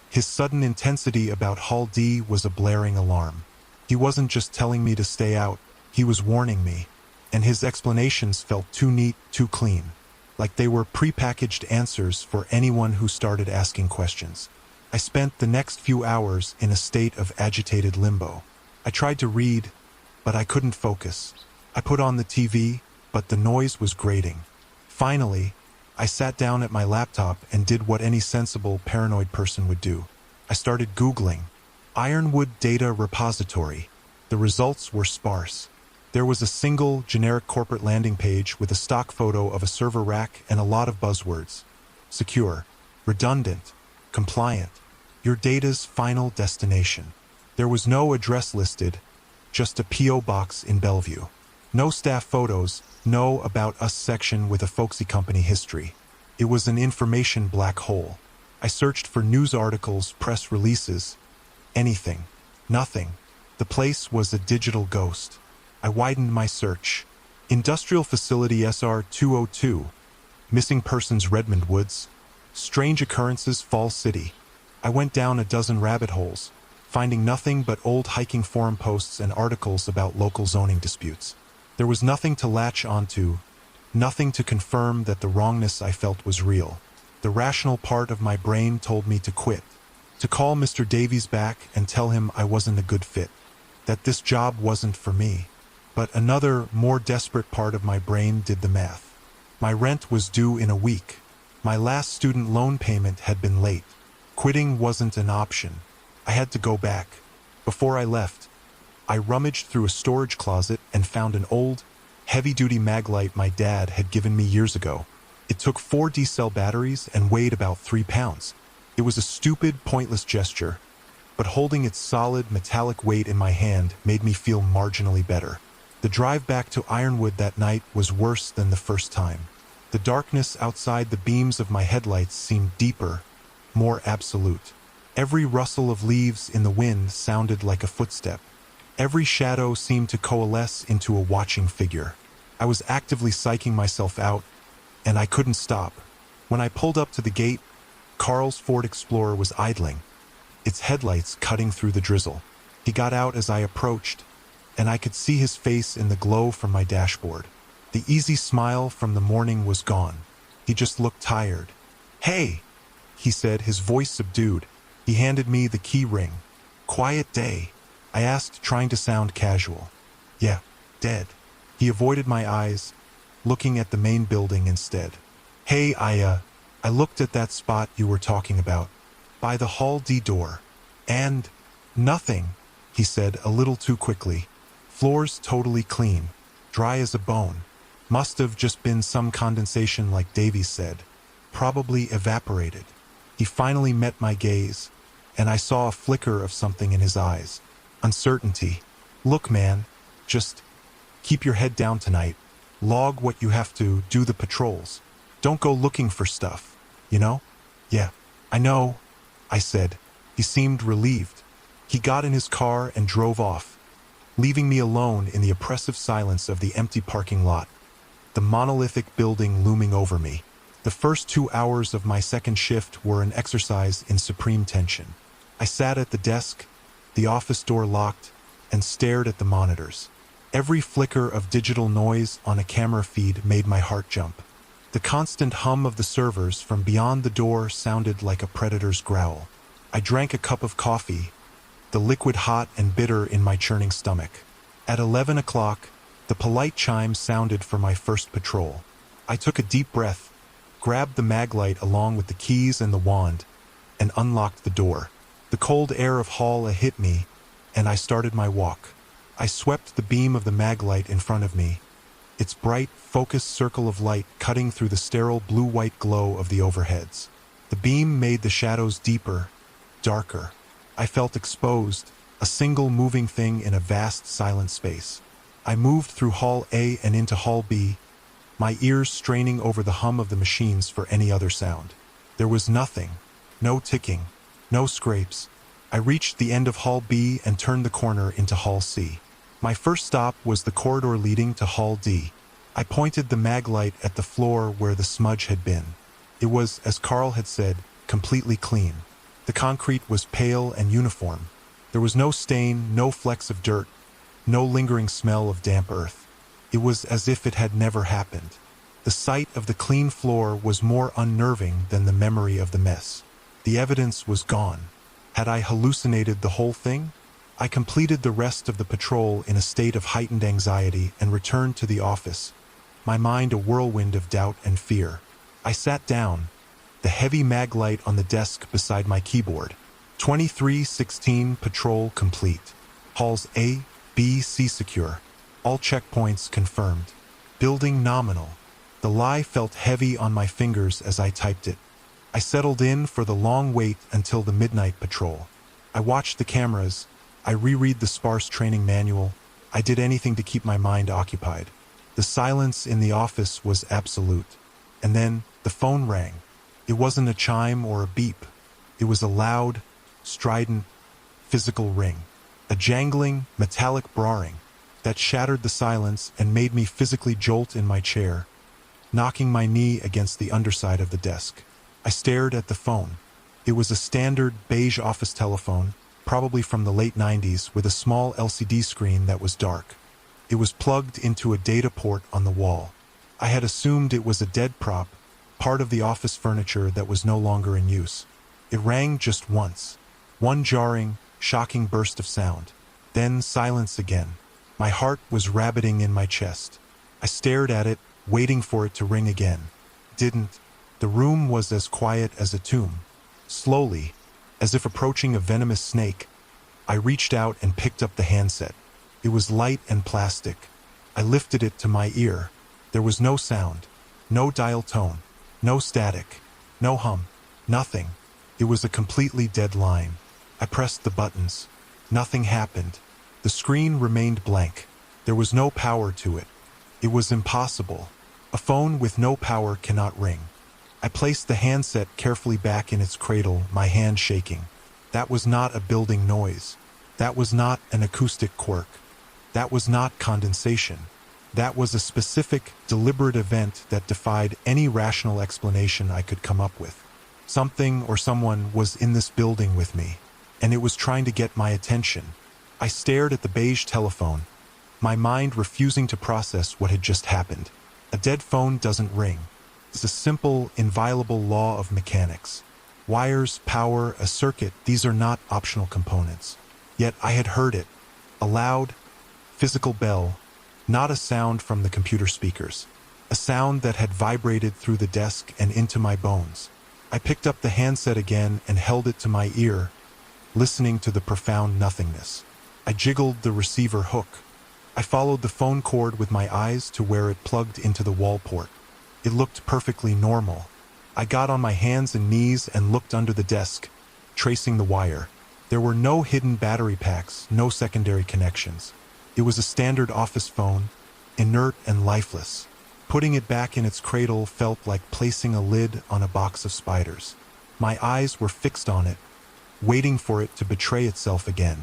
His sudden intensity about Hall D was a blaring alarm. He wasn't just telling me to stay out, he was warning me, and his explanations felt too neat, too clean, like they were prepackaged answers for anyone who started asking questions. I spent the next few hours in a state of agitated limbo. I tried to read, but I couldn't focus. I put on the TV, but the noise was grating. Finally, I sat down at my laptop and did what any sensible, paranoid person would do. I started Googling. Ironwood Data Repository. The results were sparse. There was a single, generic corporate landing page with a stock photo of a server rack and a lot of buzzwords. Secure, redundant, compliant, your data's final destination. There was no address listed, just a P.O. box in Bellevue. No staff photos, no About Us section with a folksy company history. It was an information black hole. I searched for news articles, press releases, anything. Nothing. The place was a digital ghost. I widened my search. Industrial Facility SR-202, Missing Persons Redmond Woods, Strange Occurrences Fall City. I went down a dozen rabbit holes, finding nothing but old hiking forum posts and articles about local zoning disputes. There was nothing to latch onto, nothing to confirm that the wrongness I felt was real. The rational part of my brain told me to quit, to call Mr. Davies back and tell him I wasn't a good fit, that this job wasn't for me. But another, more desperate part of my brain did the math. My rent was due in a week. My last student loan payment had been late. Quitting wasn't an option. I had to go back. Before I left, I rummaged through a storage closet and found an old, heavy-duty Maglite my dad had given me years ago. It took 4 D-cell batteries and weighed about 3 pounds. It was a stupid, pointless gesture, but holding its solid, metallic weight in my hand made me feel marginally better. The drive back to Ironwood that night was worse than the first time. The darkness outside the beams of my headlights seemed deeper, more absolute. Every rustle of leaves in the wind sounded like a footstep. Every shadow seemed to coalesce into a watching figure. I was actively psyching myself out, and I couldn't stop. When I pulled up to the gate, Carl's Ford Explorer was idling, its headlights cutting through the drizzle. He got out as I approached, and I could see his face in the glow from my dashboard. The easy smile from the morning was gone. He just looked tired. "Hey," he said, his voice subdued. He handed me the key ring. "Quiet day?" I asked, trying to sound casual. "Yeah, dead." He avoided my eyes, looking at the main building instead. "Hey, I looked at that spot you were talking about, by the Hall D door. And nothing," he said a little too quickly. "Floor's totally clean, dry as a bone. Must have just been some condensation like Davies said. Probably evaporated." He finally met my gaze, and I saw a flicker of something in his eyes. Uncertainty. "Look, man, just keep your head down tonight. Log what you have to, do the patrols. Don't go looking for stuff, you know?" "Yeah, I know," I said. He seemed relieved. He got in his car and drove off, leaving me alone in the oppressive silence of the empty parking lot, the monolithic building looming over me. The first 2 hours of my second shift were an exercise in supreme tension. I sat at the desk, the office door locked, and stared at the monitors. Every flicker of digital noise on a camera feed made my heart jump. The constant hum of the servers from beyond the door sounded like a predator's growl. I drank a cup of coffee, the liquid hot and bitter in my churning stomach. At 11 o'clock, the polite chime sounded for my first patrol. I took a deep breath, grabbed the Maglite along with the keys and the wand, and unlocked the door. The cold air of Hall A hit me, and I started my walk. I swept the beam of the Maglite in front of me, its bright, focused circle of light cutting through the sterile blue-white glow of the overheads. The beam made the shadows deeper, darker. I felt exposed, a single moving thing in a vast, silent space. I moved through Hall A and into Hall B, my ears straining over the hum of the machines for any other sound. There was nothing, no ticking, no scrapes. I reached the end of Hall B and turned the corner into Hall C. My first stop was the corridor leading to Hall D. I pointed the Maglite at the floor where the smudge had been. It was, as Carl had said, completely clean. The concrete was pale and uniform. There was no stain, no flecks of dirt, no lingering smell of damp earth. It was as if it had never happened. The sight of the clean floor was more unnerving than the memory of the mess. The evidence was gone. Had I hallucinated the whole thing? I completed the rest of the patrol in a state of heightened anxiety and returned to the office, my mind a whirlwind of doubt and fear. I sat down, the heavy Maglite on the desk beside my keyboard. 2316 patrol complete. Halls A, B, C secure. All checkpoints confirmed. Building nominal. The lie felt heavy on my fingers as I typed it. I settled in for the long wait until the midnight patrol. I watched the cameras. I reread the sparse training manual. I did anything to keep my mind occupied. The silence in the office was absolute. And then the phone rang. It wasn't a chime or a beep. It was a loud, strident, physical ring. A jangling, metallic brawling. that shattered the silence and made me physically jolt in my chair, knocking my knee against the underside of the desk. I stared at the phone. It was a standard beige office telephone, probably from the late 90s, with a small LCD screen that was dark. It was plugged into a data port on the wall. I had assumed it was a dead prop, part of the office furniture that was no longer in use. It rang just once. One jarring, shocking burst of sound. Then silence again. My heart was rabbiting in my chest. I stared at it, waiting for it to ring again. Didn't. The room was as quiet as a tomb. Slowly, as if approaching a venomous snake, I reached out and picked up the handset. It was light and plastic. I lifted it to my ear. There was no sound, no dial tone, no static, no hum, nothing. It was a completely dead line. I pressed the buttons. Nothing happened. The screen remained blank. There was no power to it. It was impossible. A phone with no power cannot ring. I placed the handset carefully back in its cradle, my hand shaking. That was not a building noise. That was not an acoustic quirk. That was not condensation. That was a specific, deliberate event that defied any rational explanation I could come up with. Something or someone was in this building with me, and it was trying to get my attention. I stared at the beige telephone, my mind refusing to process what had just happened. A dead phone doesn't ring. It's a simple, inviolable law of mechanics. Wires, power, a circuit, these are not optional components. Yet I had heard it. A loud, physical bell, not a sound from the computer speakers. A sound that had vibrated through the desk and into my bones. I picked up the handset again and held it to my ear, listening to the profound nothingness. I jiggled the receiver hook. I followed the phone cord with my eyes to where it plugged into the wall port. It looked perfectly normal. I got on my hands and knees and looked under the desk, tracing the wire. There were no hidden battery packs, no secondary connections. It was a standard office phone, inert and lifeless. Putting it back in its cradle felt like placing a lid on a box of spiders. My eyes were fixed on it, waiting for it to betray itself again.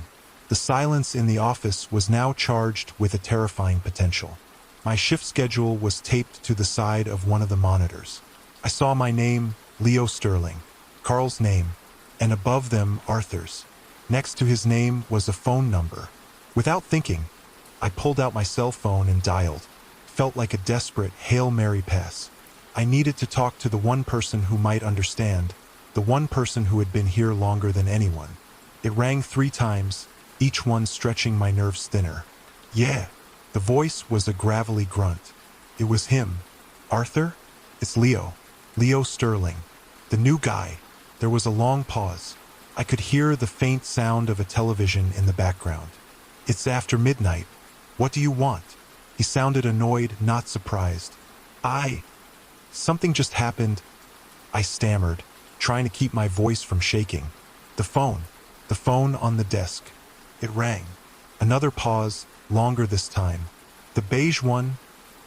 The silence in the office was now charged with a terrifying potential. My shift schedule was taped to the side of one of the monitors. I saw my name, Leo Sterling, Carl's name, and above them, Arthur's. Next to his name was a phone number. Without thinking, I pulled out my cell phone and dialed. Felt like a desperate Hail Mary pass. I needed to talk to the one person who might understand, the one person who had been here longer than anyone. It rang 3 times, each one stretching my nerves thinner. Yeah. The voice was a gravelly grunt. It was him. Arthur? It's Leo. Leo Sterling. The new guy. There was a long pause. I could hear the faint sound of a television in the background. It's after midnight. What do you want? He sounded annoyed, not surprised. Something just happened. I stammered, trying to keep my voice from shaking. The phone on the desk. It rang. Another pause, longer this time. The beige one?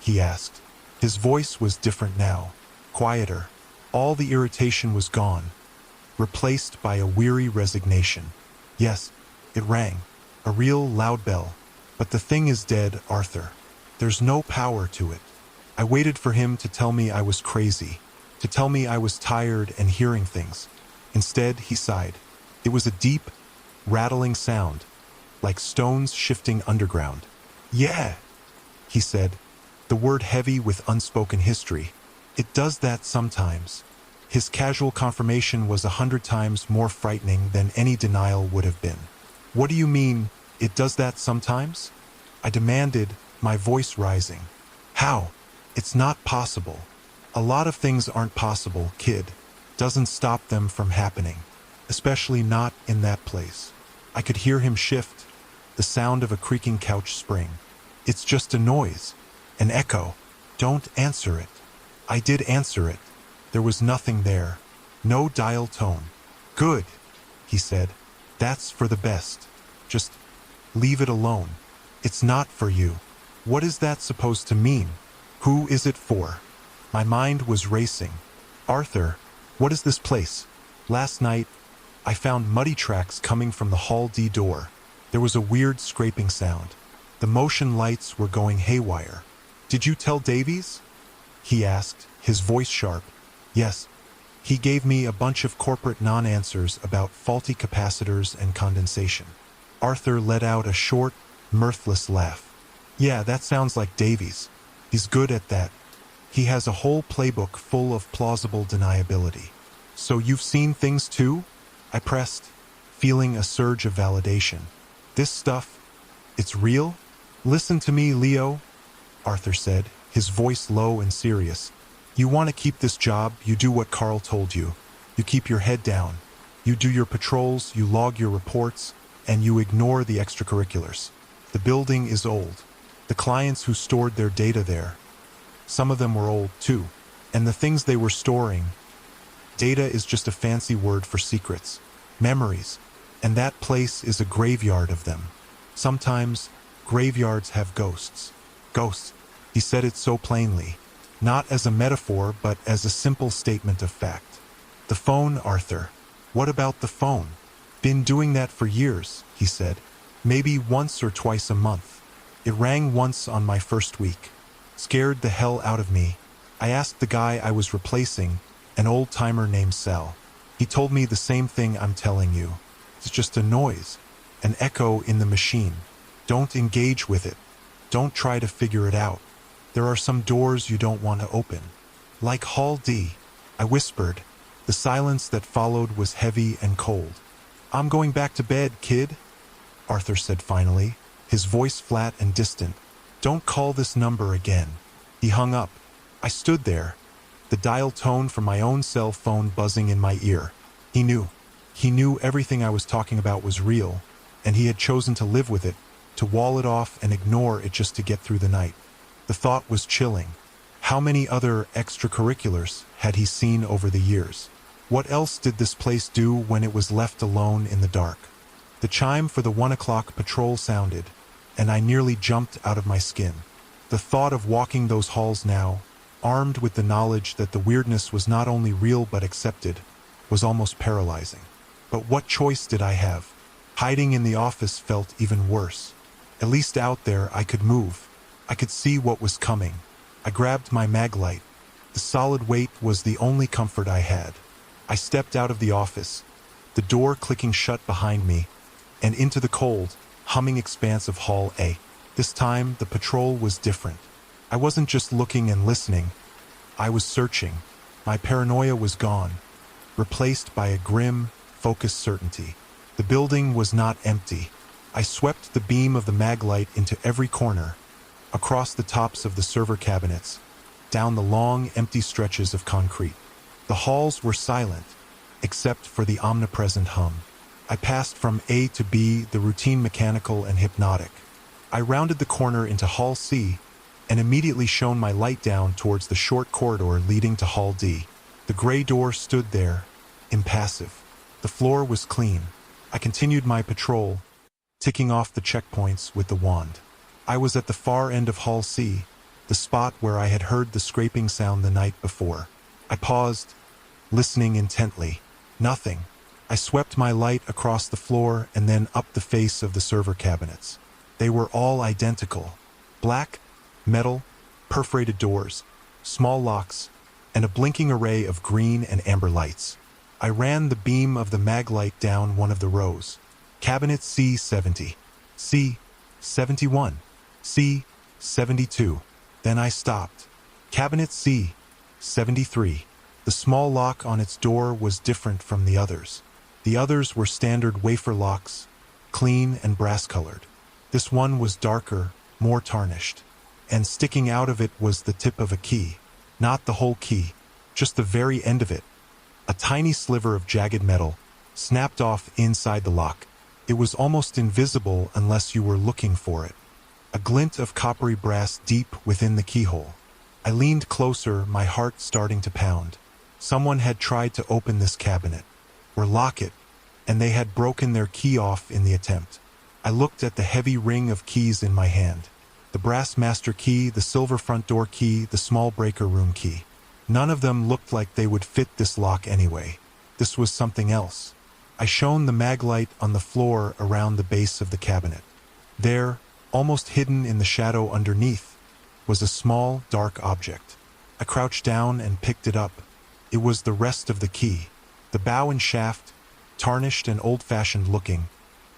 He asked. His voice was different now, quieter. All the irritation was gone, replaced by a weary resignation. Yes, it rang. A real loud bell. But the thing is dead, Arthur. There's no power to it. I waited for him to tell me I was crazy, to tell me I was tired and hearing things. Instead, he sighed. It was a deep, rattling sound, like stones shifting underground. Yeah, he said, the word heavy with unspoken history. It does that sometimes. His casual confirmation was 100 times more frightening than any denial would have been. What do you mean, it does that sometimes? I demanded, my voice rising. How? It's not possible. A lot of things aren't possible, kid. Doesn't stop them from happening. Especially not in that place. I could hear him shift, the sound of a creaking couch spring. It's just a noise, an echo. Don't answer it. I did answer it. There was nothing there. No dial tone. Good, he said. That's for the best. Just leave it alone. It's not for you. What is that supposed to mean? Who is it for? My mind was racing. Arthur, what is this place? Last night, I found muddy tracks coming from the Hall D door. There was a weird scraping sound. The motion lights were going haywire. "Did you tell Davies?" he asked, his voice sharp. "Yes." He gave me a bunch of corporate non-answers about faulty capacitors and condensation. Arthur let out a short, mirthless laugh. "Yeah, that sounds like Davies. He's good at that. He has a whole playbook full of plausible deniability." "So you've seen things too?" I pressed, feeling a surge of validation. "This stuff, it's real?" "Listen to me, Leo," Arthur said, his voice low and serious. "You want to keep this job, you do what Carl told you. You keep your head down. You do your patrols, you log your reports, and you ignore the extracurriculars. The building is old. The clients who stored their data there, some of them were old too, and the things they were storing, data is just a fancy word for secrets, memories, and that place is a graveyard of them. Sometimes graveyards have ghosts." Ghosts, he said it so plainly, not as a metaphor but as a simple statement of fact. "The phone, Arthur. What about the phone?" "Been doing that for years," he said. "Maybe once or twice a month. It rang once on my first week. Scared the hell out of me. I asked the guy I was replacing, an old-timer named Sal. He told me the same thing I'm telling you. It's just a noise, an echo in the machine. Don't engage with it. Don't try to figure it out. There are some doors you don't want to open. Like Hall D," I whispered. The silence that followed was heavy and cold. "I'm going back to bed, kid," Arthur said finally, his voice flat and distant. "Don't call this number again." He hung up. I stood there, the dial tone from my own cell phone buzzing in my ear. He knew. He knew everything I was talking about was real, and he had chosen to live with it, to wall it off and ignore it just to get through the night. The thought was chilling. How many other extracurriculars had he seen over the years? What else did this place do when it was left alone in the dark? The chime for the 1 o'clock patrol sounded, and I nearly jumped out of my skin. The thought of walking those halls now, armed with the knowledge that the weirdness was not only real but accepted, was almost paralyzing. But what choice did I have? Hiding in the office felt even worse. At least out there I could move. I could see what was coming. I grabbed my mag light. The solid weight was the only comfort I had. I stepped out of the office, the door clicking shut behind me, and into the cold, humming expanse of Hall A. This time, the patrol was different. I wasn't just looking and listening. I was searching. My paranoia was gone, replaced by a grim, focused certainty. The building was not empty. I swept the beam of the mag light into every corner, across the tops of the server cabinets, down the long, empty stretches of concrete. The halls were silent, except for the omnipresent hum. I passed from A to B, the routine mechanical and hypnotic. I rounded the corner into Hall C, and immediately shone my light down towards the short corridor leading to Hall D. The gray door stood there, impassive. The floor was clean. I continued my patrol, ticking off the checkpoints with the wand. I was at the far end of Hall C, the spot where I had heard the scraping sound the night before. I paused, listening intently. Nothing. I swept my light across the floor and then up the face of the server cabinets. They were all identical. Black, metal, perforated doors, small locks, and a blinking array of green and amber lights. I ran the beam of the mag light down one of the rows. Cabinet C70, C71, C72. Then I stopped. Cabinet C73. The small lock on its door was different from the others. The others were standard wafer locks, clean and brass-colored. This one was darker, more tarnished, and sticking out of it was the tip of a key. Not the whole key, just the very end of it. A tiny sliver of jagged metal, snapped off inside the lock. It was almost invisible unless you were looking for it. A glint of coppery brass deep within the keyhole. I leaned closer, my heart starting to pound. Someone had tried to open this cabinet, or lock it, and they had broken their key off in the attempt. I looked at the heavy ring of keys in my hand. The brass master key, the silver front door key, the small breaker room key. None of them looked like they would fit this lock anyway. This was something else. I shone the mag light on the floor around the base of the cabinet. There, Almost hidden in the shadow underneath was a small, dark object. I crouched down and picked it up. It was the rest of the key. The bow and shaft, tarnished and old-fashioned looking,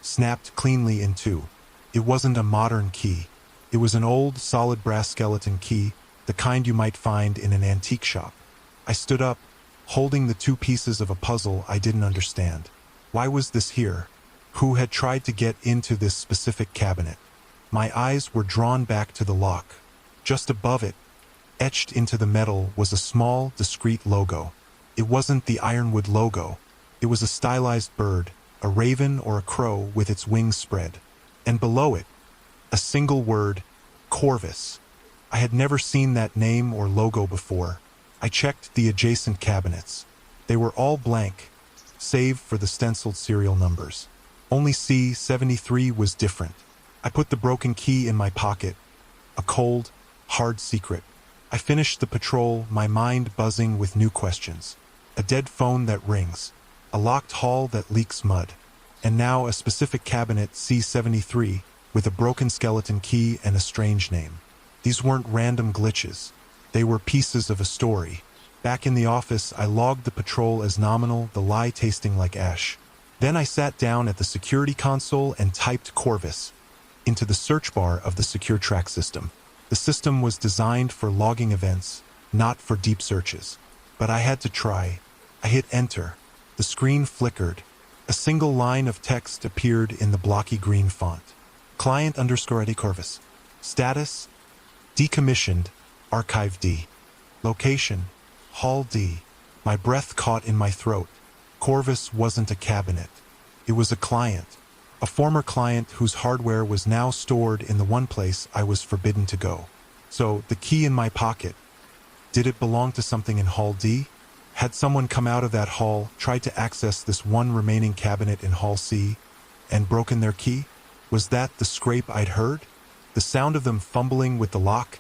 snapped cleanly in two. It wasn't a modern key. It was an old, solid brass skeleton key, the kind you might find in an antique shop. I stood up, holding the two pieces of a puzzle I didn't understand. Why was this here? Who had tried to get into this specific cabinet? My eyes were drawn back to the lock. Just above it, etched into the metal, was a small, discreet logo. It wasn't the Ironwood logo. It was a stylized bird, a raven or a crow with its wings spread. And below it, a single word, Corvus. I had never seen that name or logo before. I checked the adjacent cabinets. They were all blank, save for the stenciled serial numbers. Only C73 was different. I put the broken key in my pocket. A cold, hard secret. I finished the patrol, my mind buzzing with new questions. A dead phone that rings. A locked hall that leaks mud. And now a specific cabinet, C73, with a broken skeleton key and a strange name. These weren't random glitches. They were pieces of a story. Back in the office, I logged the patrol as nominal, the lie tasting like ash. Then I sat down at the security console and typed Corvus into the search bar of the secure track system. The system was designed for logging events, not for deep searches. But I had to try. I hit enter. The screen flickered. A single line of text appeared in the blocky green font. Client_Eddie Corvus. Status: decommissioned, Archive D. Location: Hall D. My breath caught in my throat. Corvus wasn't a cabinet. It was a client. A former client whose hardware was now stored in the one place I was forbidden to go. So, the key in my pocket. Did it belong to something in Hall D? Had someone come out of that hall, tried to access this one remaining cabinet in Hall C, and broken their key? Was that the scrape I'd heard? The sound of them fumbling with the lock,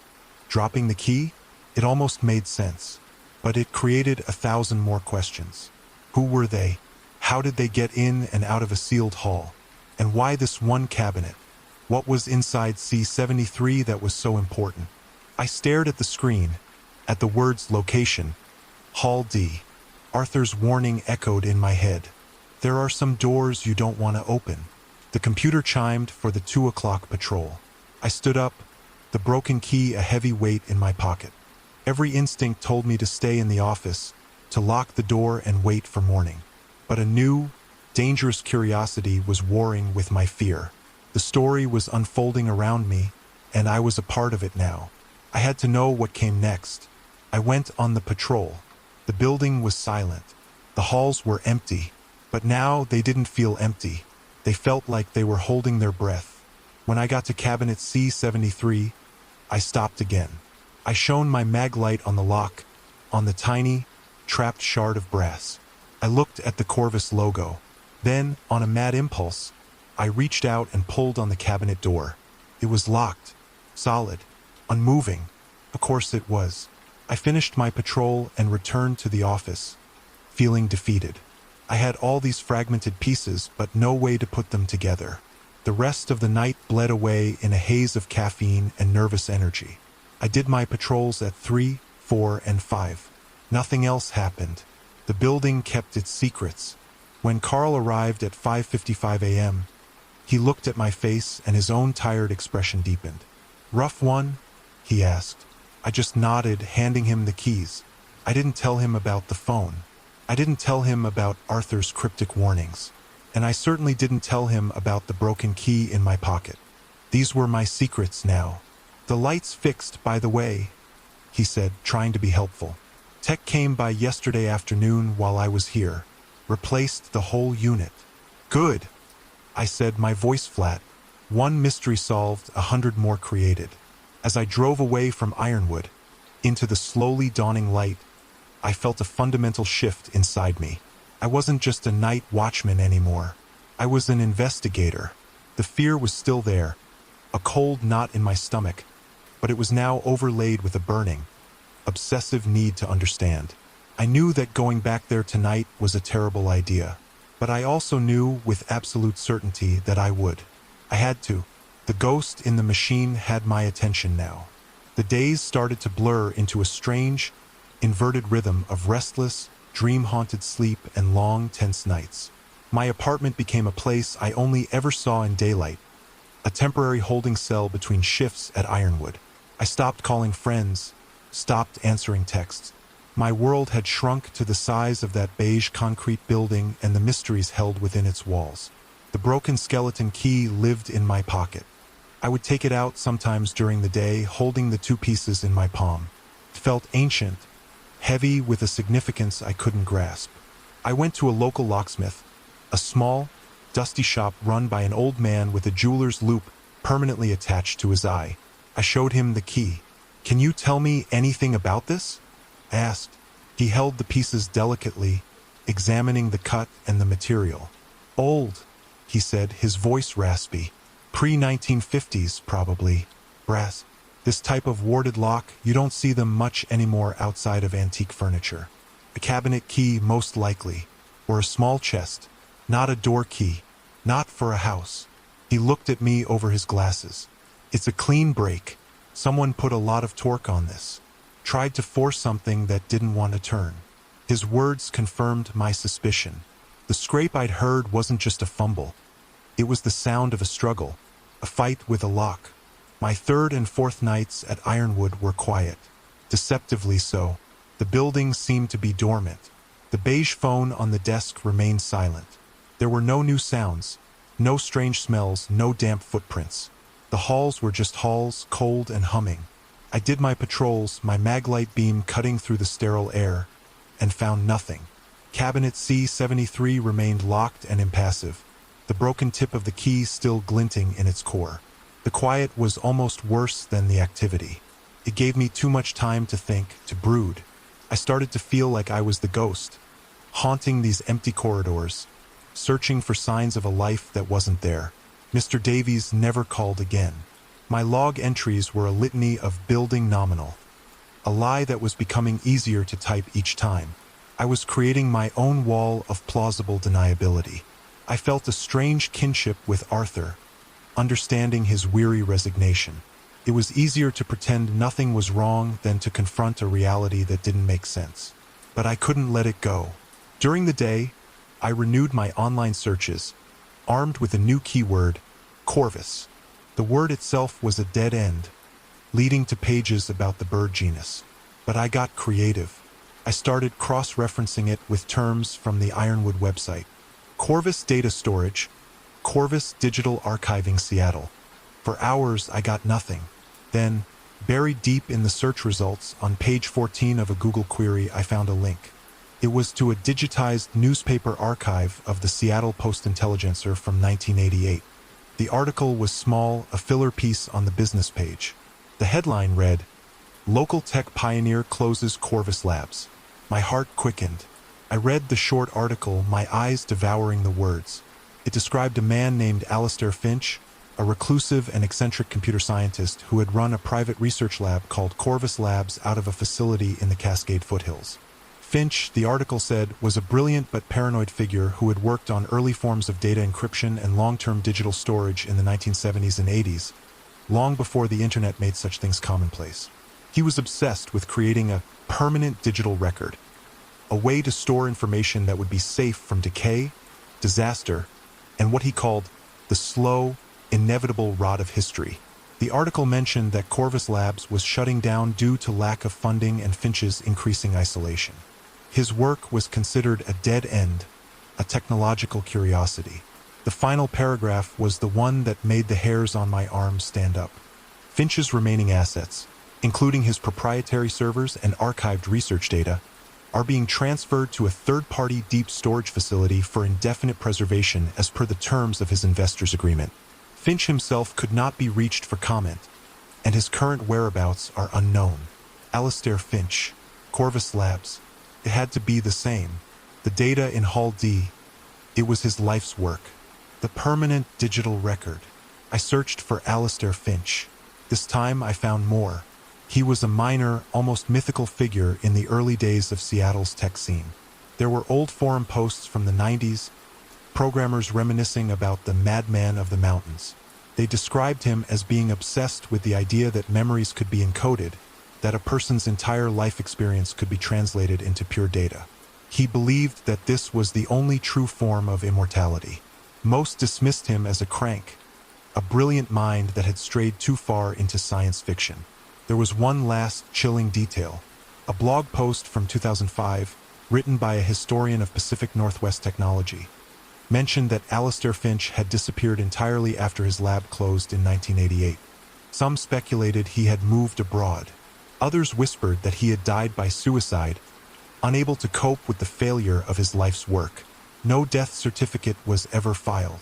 dropping the key? It almost made sense. But it created 1,000 more questions. Who were they? How did they get in and out of a sealed hall? And why this one cabinet? What was inside C73 that was so important? I stared at the screen, at the words location, Hall D. Arthur's warning echoed in my head. There are some doors you don't want to open. The computer chimed for the 2 o'clock patrol. I stood up, the broken key a heavy weight in my pocket. Every instinct told me to stay in the office, to lock the door and wait for morning. But a new, dangerous curiosity was warring with my fear. The story was unfolding around me, and I was a part of it now. I had to know what came next. I went on the patrol. The building was silent. The halls were empty. But now they didn't feel empty. They felt like they were holding their breath. When I got to cabinet C73, I stopped again. I shone my mag light on the lock, on the tiny, trapped shard of brass. I looked at the Corvus logo. Then, on a mad impulse, I reached out and pulled on the cabinet door. It was locked, solid, unmoving. Of course it was. I finished my patrol and returned to the office, feeling defeated. I had all these fragmented pieces, but no way to put them together. The rest of the night bled away in a haze of caffeine and nervous energy. I did my patrols at 3, 4, and 5. Nothing else happened. The building kept its secrets. When Carl arrived at 5:55 a.m., he looked at my face and his own tired expression deepened. "Rough one?" he asked. I just nodded, handing him the keys. I didn't tell him about the phone. I didn't tell him about Arthur's cryptic warnings. And I certainly didn't tell him about the broken key in my pocket. These were my secrets now. "The light's fixed, by the way," he said, trying to be helpful. "Tech came by yesterday afternoon while I was here. Replaced the whole unit." "Good," I said, my voice flat. One mystery solved, 100 more created. As I drove away from Ironwood, into the slowly dawning light, I felt a fundamental shift inside me. I wasn't just a night watchman anymore. I was an investigator. The fear was still there, a cold knot in my stomach, but it was now overlaid with a burning, obsessive need to understand. I knew that going back there tonight was a terrible idea, but I also knew with absolute certainty that I would. I had to. The ghost in the machine had my attention now. The days started to blur into a strange, inverted rhythm of restless, dream-haunted sleep and long, tense nights. My apartment became a place I only ever saw in daylight, a temporary holding cell between shifts at Ironwood. I stopped calling friends, stopped answering texts. My world had shrunk to the size of that beige concrete building and the mysteries held within its walls. The broken skeleton key lived in my pocket. I would take it out sometimes during the day, holding the two pieces in my palm. It felt ancient, heavy with a significance I couldn't grasp. I went to a local locksmith, a small, dusty shop run by an old man with a jeweler's loop permanently attached to his eye. I showed him the key. "Can you tell me anything about this?" I asked. He held the pieces delicately, examining the cut and the material. "Old," he said, his voice raspy. "Pre-1950s, probably. Brass. This type of warded lock, you don't see them much anymore outside of antique furniture. A cabinet key, most likely. Or a small chest. Not a door key. Not for a house." He looked at me over his glasses. "It's a clean break. Someone put a lot of torque on this. Tried to force something that didn't want to turn." His words confirmed my suspicion. The scrape I'd heard wasn't just a fumble. It was the sound of a struggle, a fight with a lock. My third and fourth nights at Ironwood were quiet. Deceptively so. The building seemed to be dormant. The beige phone on the desk remained silent. There were no new sounds, no strange smells, no damp footprints. The halls were just halls, cold and humming. I did my patrols, my maglite beam cutting through the sterile air, and found nothing. Cabinet C-73 remained locked and impassive, the broken tip of the key still glinting in its core. The quiet was almost worse than the activity. It gave me too much time to think, to brood. I started to feel like I was the ghost, haunting these empty corridors, searching for signs of a life that wasn't there. Mr. Davies never called again. My log entries were a litany of building nominal, a lie that was becoming easier to type each time. I was creating my own wall of plausible deniability. I felt a strange kinship with Arthur, understanding his weary resignation. It was easier to pretend nothing was wrong than to confront a reality that didn't make sense. But I couldn't let it go. During the day, I renewed my online searches, armed with a new keyword, Corvus. The word itself was a dead end, leading to pages about the bird genus. But I got creative. I started cross-referencing it with terms from the Ironwood website. Corvus Data Storage, Corvus Digital Archiving Seattle. For hours I got nothing. Then, buried deep in the search results, on page 14 of a Google query, I found a link. It was to a digitized newspaper archive of the Seattle Post-Intelligencer from 1988. The article was small, a filler piece on the business page. The headline read, "Local Tech Pioneer Closes Corvus Labs." My heart quickened. I read the short article, my eyes devouring the words. It described a man named Alastair Finch, a reclusive and eccentric computer scientist who had run a private research lab called Corvus Labs out of a facility in the Cascade foothills. Finch, the article said, was a brilliant but paranoid figure who had worked on early forms of data encryption and long-term digital storage in the 1970s and 80s, long before the internet made such things commonplace. He was obsessed with creating a permanent digital record, a way to store information that would be safe from decay, disaster, and what he called the slow, inevitable rot of history. The article mentioned that Corvus Labs was shutting down due to lack of funding and Finch's increasing isolation. His work was considered a dead end, a technological curiosity. The final paragraph was the one that made the hairs on my arms stand up. Finch's remaining assets, including his proprietary servers and archived research data, are being transferred to a third-party deep storage facility for indefinite preservation as per the terms of his investor's agreement. Finch himself could not be reached for comment, and his current whereabouts are unknown. Alastair Finch, Corvus Labs. It had to be the same. The data in Hall D. It was his life's work. The permanent digital record. I searched for Alastair Finch. This time I found more. He was a minor, almost mythical figure in the early days of Seattle's tech scene. There were old forum posts from the 90s, programmers reminiscing about the madman of the mountains. They described him as being obsessed with the idea that memories could be encoded, that a person's entire life experience could be translated into pure data. He believed that this was the only true form of immortality. Most dismissed him as a crank, a brilliant mind that had strayed too far into science fiction. There was one last chilling detail. A blog post from 2005, written by a historian of Pacific Northwest technology, mentioned that Alastair Finch had disappeared entirely after his lab closed in 1988. Some speculated he had moved abroad. Others whispered that he had died by suicide, unable to cope with the failure of his life's work. No death certificate was ever filed.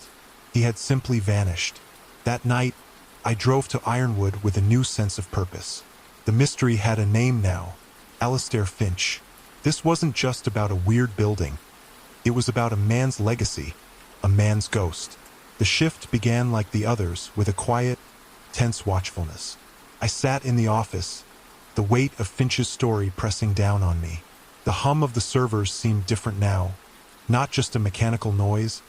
He had simply vanished. That night, I drove to Ironwood with a new sense of purpose. The mystery had a name now, Alastair Finch. This wasn't just about a weird building. It was about a man's legacy, a man's ghost. The shift began like the others, with a quiet, tense watchfulness. I sat in the office, the weight of Finch's story pressing down on me. The hum of the servers seemed different now, not just a mechanical noise,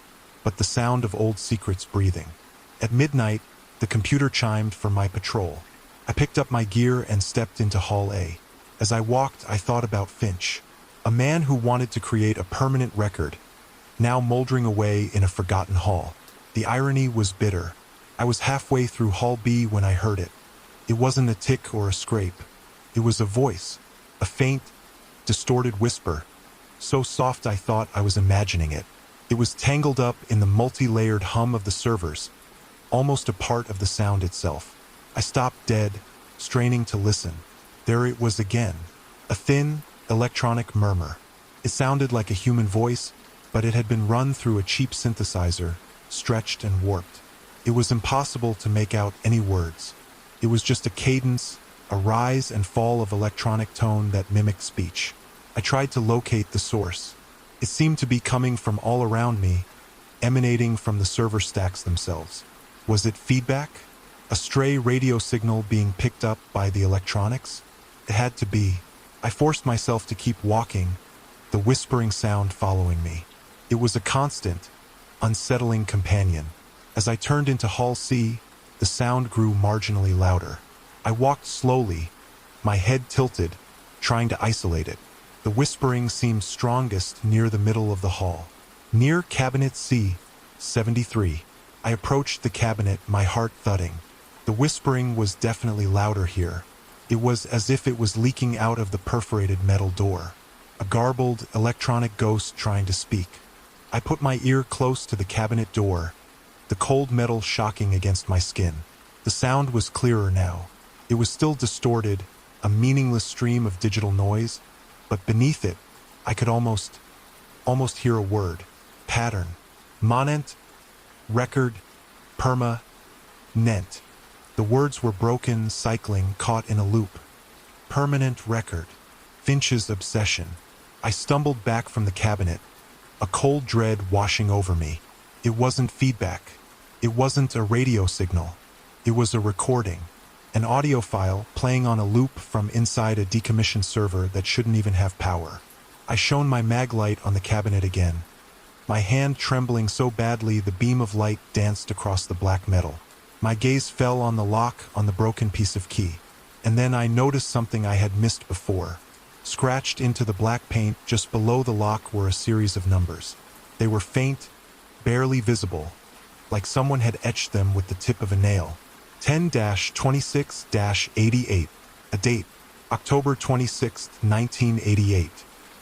but the sound of old secrets breathing. At midnight, the computer chimed for my patrol. I picked up my gear and stepped into Hall A. As I walked, I thought about Finch, a man who wanted to create a permanent record, now moldering away in a forgotten hall. The irony was bitter. I was halfway through Hall B when I heard it. It wasn't a tick or a scrape. It was a voice, a faint, distorted whisper, so soft I thought I was imagining it. It was tangled up in the multi-layered hum of the servers, almost a part of the sound itself. I stopped dead, straining to listen. There it was again, a thin, electronic murmur. It sounded like a human voice, but it had been run through a cheap synthesizer, stretched and warped. It was impossible to make out any words. It was just a cadence, a rise and fall of electronic tone that mimicked speech. I tried to locate the source. It seemed to be coming from all around me, emanating from the server stacks themselves. Was it feedback? A stray radio signal being picked up by the electronics? It had to be. I forced myself to keep walking, the whispering sound following me. It was a constant, unsettling companion. As I turned into Hall C, the sound grew marginally louder. I walked slowly, my head tilted, trying to isolate it. The whispering seemed strongest near the middle of the hall. Near cabinet C-73. I approached the cabinet, my heart thudding. The whispering was definitely louder here. It was as if it was leaking out of the perforated metal door. A garbled, electronic ghost trying to speak. I put my ear close to the cabinet door, the cold metal shocking against my skin. The sound was clearer now. It was still distorted, a meaningless stream of digital noise, but beneath it, I could almost hear a word. Pattern. Monent. Record. Perma. Nent. The words were broken, cycling, caught in a loop. Permanent record. Finch's obsession. I stumbled back from the cabinet, a cold dread washing over me. It wasn't feedback. It wasn't a radio signal. It was a recording. An audio file playing on a loop from inside a decommissioned server that shouldn't even have power. I shone my mag light on the cabinet again, my hand trembling so badly the beam of light danced across the black metal. My gaze fell on the lock on the broken piece of key, and then I noticed something I had missed before. Scratched into the black paint just below the lock were a series of numbers. They were faint, barely visible, like someone had etched them with the tip of a nail. 10-26-88. A date, October 26, 1988.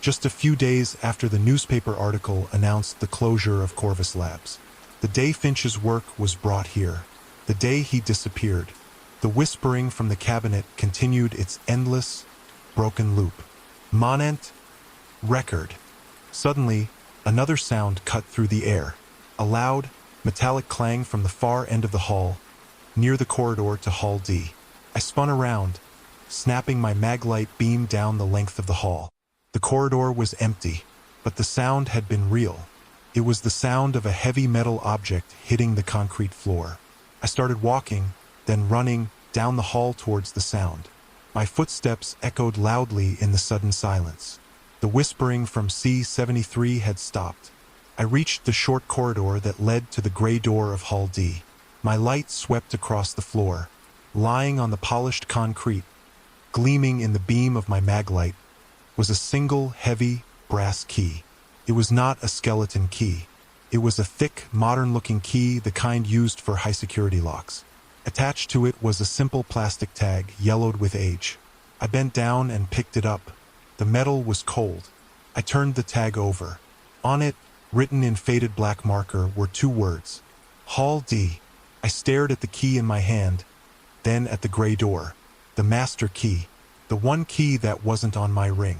Just a few days after the newspaper article announced the closure of Corvus Labs. The day Finch's work was brought here. The day he disappeared. The whispering from the cabinet continued its endless, broken loop. Monent. Record. Suddenly, another sound cut through the air. A loud, metallic clang from the far end of the hall, near the corridor to Hall D. I spun around, snapping my maglite beam down the length of the hall. The corridor was empty, but the sound had been real. It was the sound of a heavy metal object hitting the concrete floor. I started walking, then running down the hall towards the sound. My footsteps echoed loudly in the sudden silence. The whispering from C-73 had stopped. I reached the short corridor that led to the gray door of Hall D. My light swept across the floor. Lying on the polished concrete, gleaming in the beam of my maglight, was a single, heavy, brass key. It was not a skeleton key. It was a thick, modern-looking key, the kind used for high-security locks. Attached to it was a simple plastic tag, yellowed with age. I bent down and picked it up. The metal was cold. I turned the tag over. On it, written in faded black marker, were 2 words: Hall D. I stared at the key in my hand, then at the gray door. The master key. The one key that wasn't on my ring.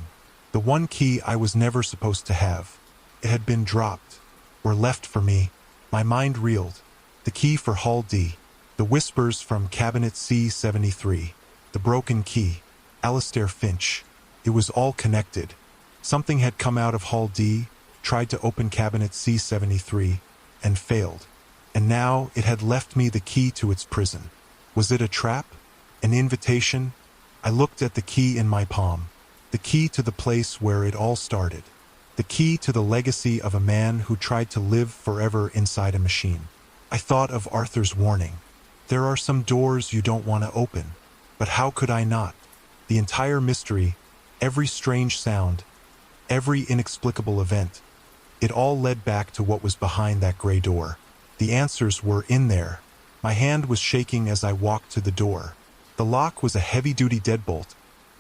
The one key I was never supposed to have. It had been dropped, or left for me. My mind reeled. The key for Hall D. The whispers from Cabinet C73. The broken key. Alistair Finch. It was all connected. Something had come out of Hall D, tried to open Cabinet C73, and failed. And now it had left me the key to its prison. Was it a trap? An invitation? I looked at the key in my palm. The key to the place where it all started. The key to the legacy of a man who tried to live forever inside a machine. I thought of Arthur's warning. There are some doors you don't want to open. But how could I not? The entire mystery, every strange sound, every inexplicable event, it all led back to what was behind that gray door. The answers were in there. My hand was shaking as I walked to the door. The lock was a heavy-duty deadbolt,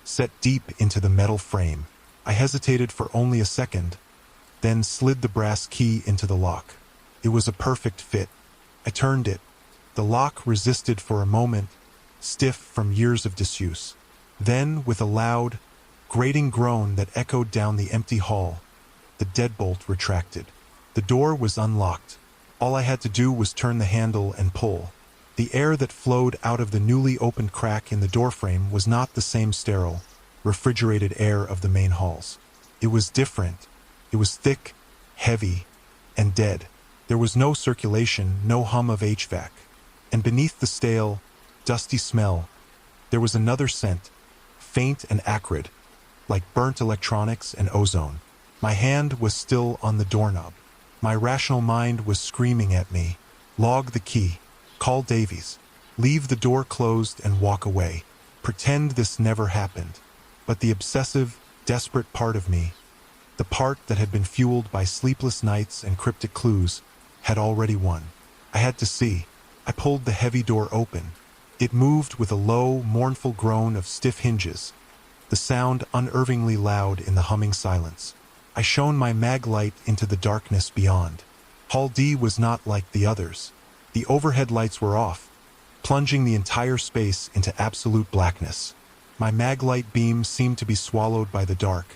set deep into the metal frame. I hesitated for only a second, then slid the brass key into the lock. It was a perfect fit. I turned it. The lock resisted for a moment, stiff from years of disuse. Then, with a loud, grating groan that echoed down the empty hall, the deadbolt retracted. The door was unlocked. All I had to do was turn the handle and pull. The air that flowed out of the newly opened crack in the doorframe was not the same sterile, refrigerated air of the main halls. It was different. It was thick, heavy, and dead. There was no circulation, no hum of HVAC. And beneath the stale, dusty smell, there was another scent, faint and acrid, like burnt electronics and ozone. My hand was still on the doorknob. My rational mind was screaming at me, log the key, call Davies, leave the door closed and walk away. Pretend this never happened. But the obsessive, desperate part of me, the part that had been fueled by sleepless nights and cryptic clues, had already won. I had to see. I pulled the heavy door open. It moved with a low, mournful groan of stiff hinges, the sound unnervingly loud in the humming silence. I shone my mag light into the darkness beyond. Hall D was not like the others. The overhead lights were off, plunging the entire space into absolute blackness. My mag light beam seemed to be swallowed by the dark,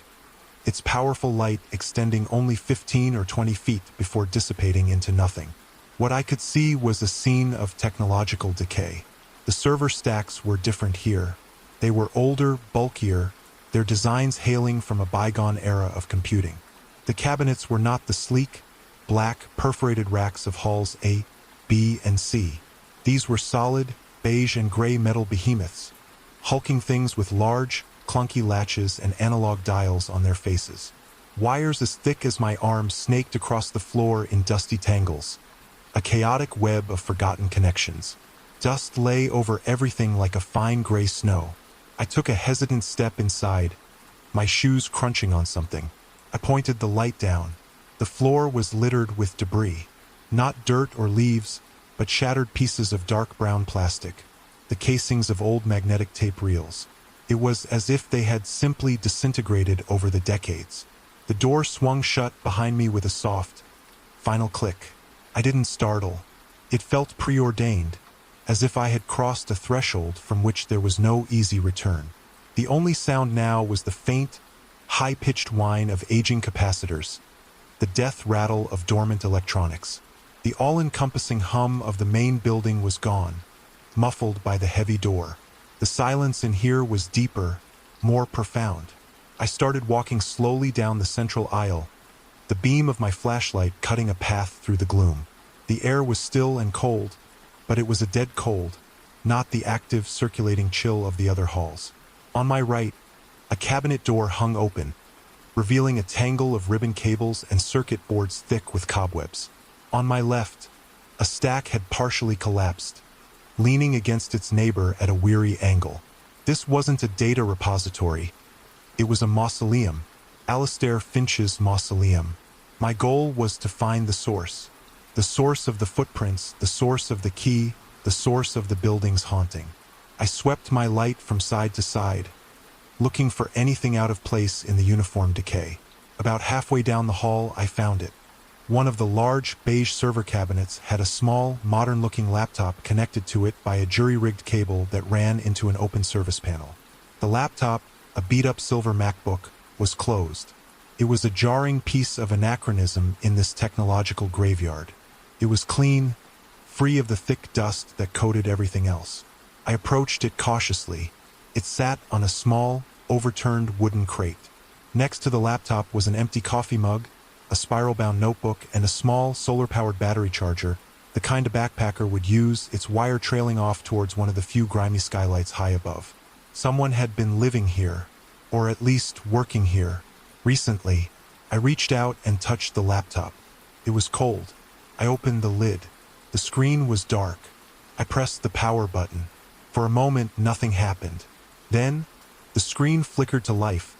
its powerful light extending only 15 or 20 feet before dissipating into nothing. What I could see was a scene of technological decay. The server stacks were different here. They were older, bulkier, their designs hailing from a bygone era of computing. The cabinets were not the sleek, black, perforated racks of halls A, B, and C. These were solid, beige and gray metal behemoths, hulking things with large, clunky latches and analog dials on their faces. Wires as thick as my arms snaked across the floor in dusty tangles, a chaotic web of forgotten connections. Dust lay over everything like a fine gray snow. I took a hesitant step inside, my shoes crunching on something. I pointed the light down. The floor was littered with debris. Not dirt or leaves, but shattered pieces of dark brown plastic, the casings of old magnetic tape reels. It was as if they had simply disintegrated over the decades. The door swung shut behind me with a soft, final click. I didn't startle. It felt preordained, as if I had crossed a threshold from which there was no easy return. The only sound now was the faint, high-pitched whine of aging capacitors, the death rattle of dormant electronics. The all-encompassing hum of the main building was gone, muffled by the heavy door. The silence in here was deeper, more profound. I started walking slowly down the central aisle, the beam of my flashlight cutting a path through the gloom. The air was still and cold, but it was a dead cold, not the active, circulating chill of the other halls. On my right, a cabinet door hung open, revealing a tangle of ribbon cables and circuit boards thick with cobwebs. On my left, A stack had partially collapsed, leaning against its neighbor at a weary angle. This wasn't a data repository. It was a mausoleum, Alastair Finch's mausoleum. My goal was to find the source of the footprints, the source of the key, the source of the building's haunting. I swept my light from side to side, looking for anything out of place in the uniform decay. About halfway down the hall, I found it. One of the large, beige server cabinets had a small, modern-looking laptop connected to it by a jury-rigged cable that ran into an open service panel. The laptop, a beat-up silver MacBook, was closed. It was a jarring piece of anachronism in this technological graveyard. It was clean, free of the thick dust that coated everything else. I approached it cautiously. It sat on a small, overturned wooden crate. Next to the laptop was an empty coffee mug, a spiral-bound notebook, and a small, solar-powered battery charger, the kind a backpacker would use, its wire trailing off towards one of the few grimy skylights high above. Someone had been living here, or at least working here. Recently, I reached out and touched the laptop. It was cold. I opened the lid. The screen was dark. I pressed the power button. For a moment, nothing happened. Then, the screen flickered to life,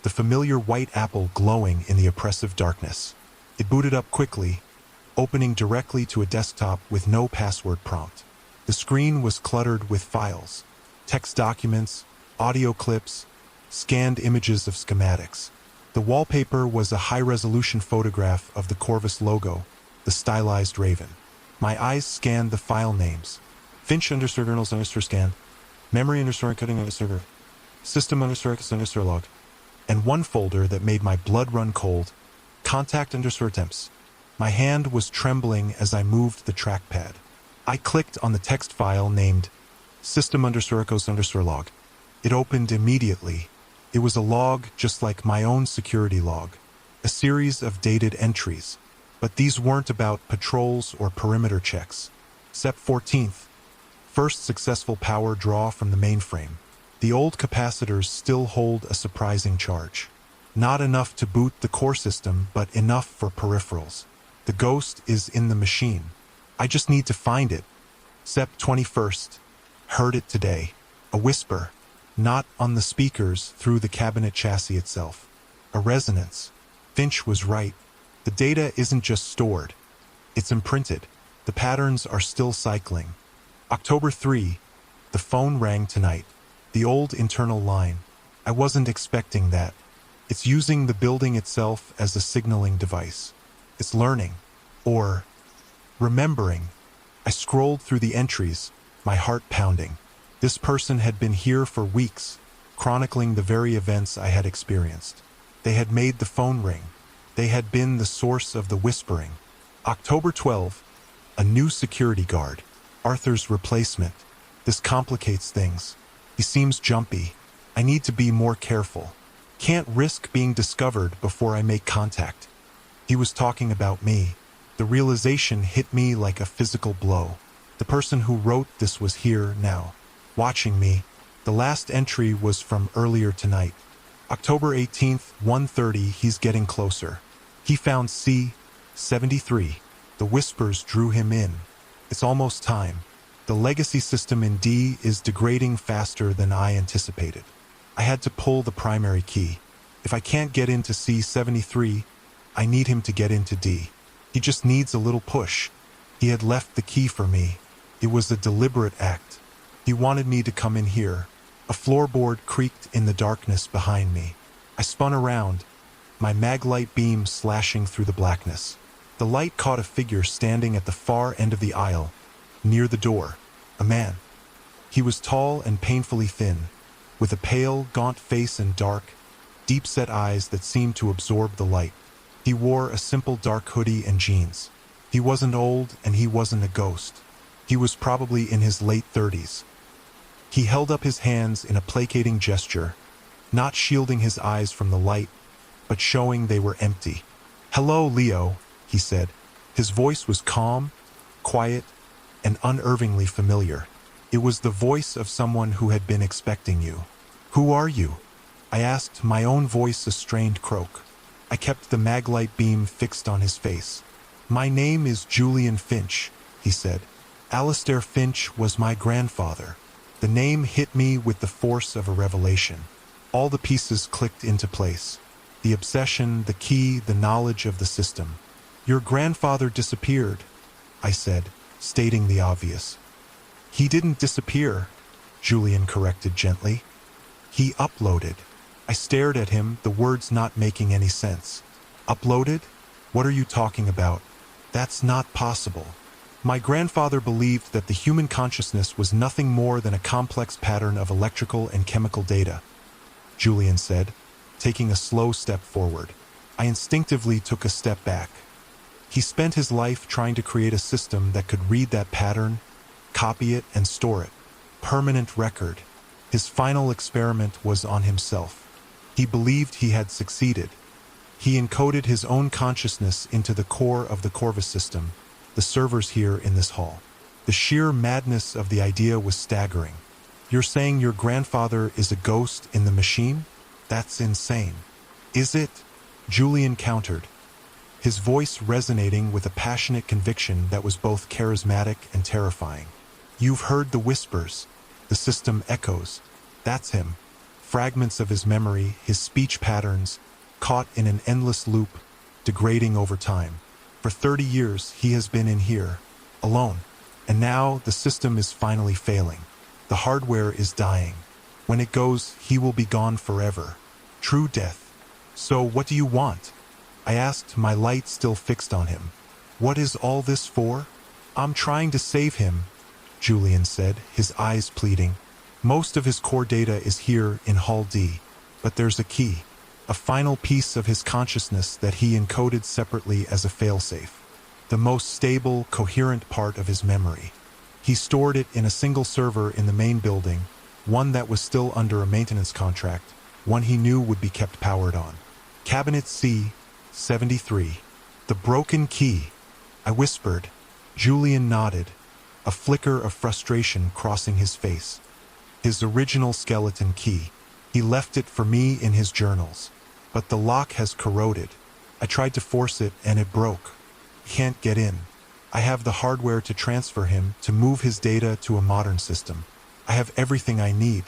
the familiar white apple glowing in the oppressive darkness. It booted up quickly, opening directly to a desktop with no password prompt. The screen was cluttered with files, text documents, audio clips, scanned images of schematics. The wallpaper was a high-resolution photograph of the Corvus logo, the stylized raven. My eyes scanned the file names. Finch _journals _scan, memory _cutting _ system _ log, and one folder that made my blood run cold, contact _temps. My hand was trembling as I moved the trackpad. I clicked on the text file named system _ log. It opened immediately. It was a log just like my own security log, a series of dated entries. But these weren't about patrols or perimeter checks. Sep 14th. First successful power draw from the mainframe. The old capacitors still hold a surprising charge. Not enough to boot the core system, but enough for peripherals. The ghost is in the machine. I just need to find it. Sep 21st. Heard it today. A whisper. Not on the speakers, through the cabinet chassis itself. A resonance. Finch was right. The data isn't just stored. It's imprinted. The patterns are still cycling. October 3. The phone rang tonight. The old internal line. I wasn't expecting that. It's using the building itself as a signaling device. It's learning. Or remembering. I scrolled through the entries, my heart pounding. This person had been here for weeks, chronicling the very events I had experienced. They had made the phone ring. They had been the source of the whispering. October 12. A new security guard. Arthur's replacement. This complicates things. He seems jumpy. I need to be more careful. Can't risk being discovered before I make contact. He was talking about me. The realization hit me like a physical blow. The person who wrote this was here now, watching me. The last entry was from earlier tonight. October 18th, 1:30, he's getting closer. He found C-73. The whispers drew him in. It's almost time. The legacy system in D is degrading faster than I anticipated. I had to pull the primary key. If I can't get into C-73, I need him to get into D. He just needs a little push. He had left the key for me. It was a deliberate act. He wanted me to come in here. A floorboard creaked in the darkness behind me. I spun around, my maglite beam slashing through the blackness. The light caught a figure standing at the far end of the aisle, near the door. A man. He was tall and painfully thin, with a pale, gaunt face and dark, deep-set eyes that seemed to absorb the light. He wore a simple dark hoodie and jeans. He wasn't old and he wasn't a ghost. He was probably in his late 30s. He held up his hands in a placating gesture, not shielding his eyes from the light, but showing they were empty. "Hello, Leo," he said. His voice was calm, quiet, and unervingly familiar. It was the voice of someone who had been expecting you. "Who are you?" I asked, my own voice a strained croak. I kept the maglite beam fixed on his face. "My name is Julian Finch," he said. Alistair Finch was my grandfather. The name hit me with the force of a revelation. All the pieces clicked into place. The obsession, the key, the knowledge of the system. Your grandfather disappeared, I said, stating the obvious. He didn't disappear, Julian corrected gently. He uploaded. I stared at him, the words not making any sense. Uploaded? What are you talking about? That's not possible. My grandfather believed that the human consciousness was nothing more than a complex pattern of electrical and chemical data, Julian said, taking a slow step forward. I instinctively took a step back. He spent his life trying to create a system that could read that pattern, copy it, and store it. Permanent record. His final experiment was on himself. He believed he had succeeded. He encoded his own consciousness into the core of the Corvus system, the servers here in this hall. The sheer madness of the idea was staggering. You're saying your grandfather is a ghost in the machine? That's insane. Is it? Julian countered, his voice resonating with a passionate conviction that was both charismatic and terrifying. You've heard the whispers. The system echoes. That's him. Fragments of his memory, his speech patterns, caught in an endless loop, degrading over time. For 30 years, he has been in here, alone. And now, the system is finally failing. The hardware is dying. When it goes, he will be gone forever. True death. So, what do you want? I asked, my light still fixed on him. What is all this for? I'm trying to save him, Julian said, his eyes pleading. Most of his core data is here in Hall D, but there's a key, a final piece of his consciousness that he encoded separately as a failsafe, the most stable, coherent part of his memory. He stored it in a single server in the main building, one that was still under a maintenance contract, one he knew would be kept powered on. Cabinet C-73. The broken key, I whispered. Julian nodded, a flicker of frustration crossing his face. His original skeleton key. He left it for me in his journals. But the lock has corroded. I tried to force it and it broke. Can't get in. I have the hardware to transfer him, to move his data to a modern system. I have everything I need,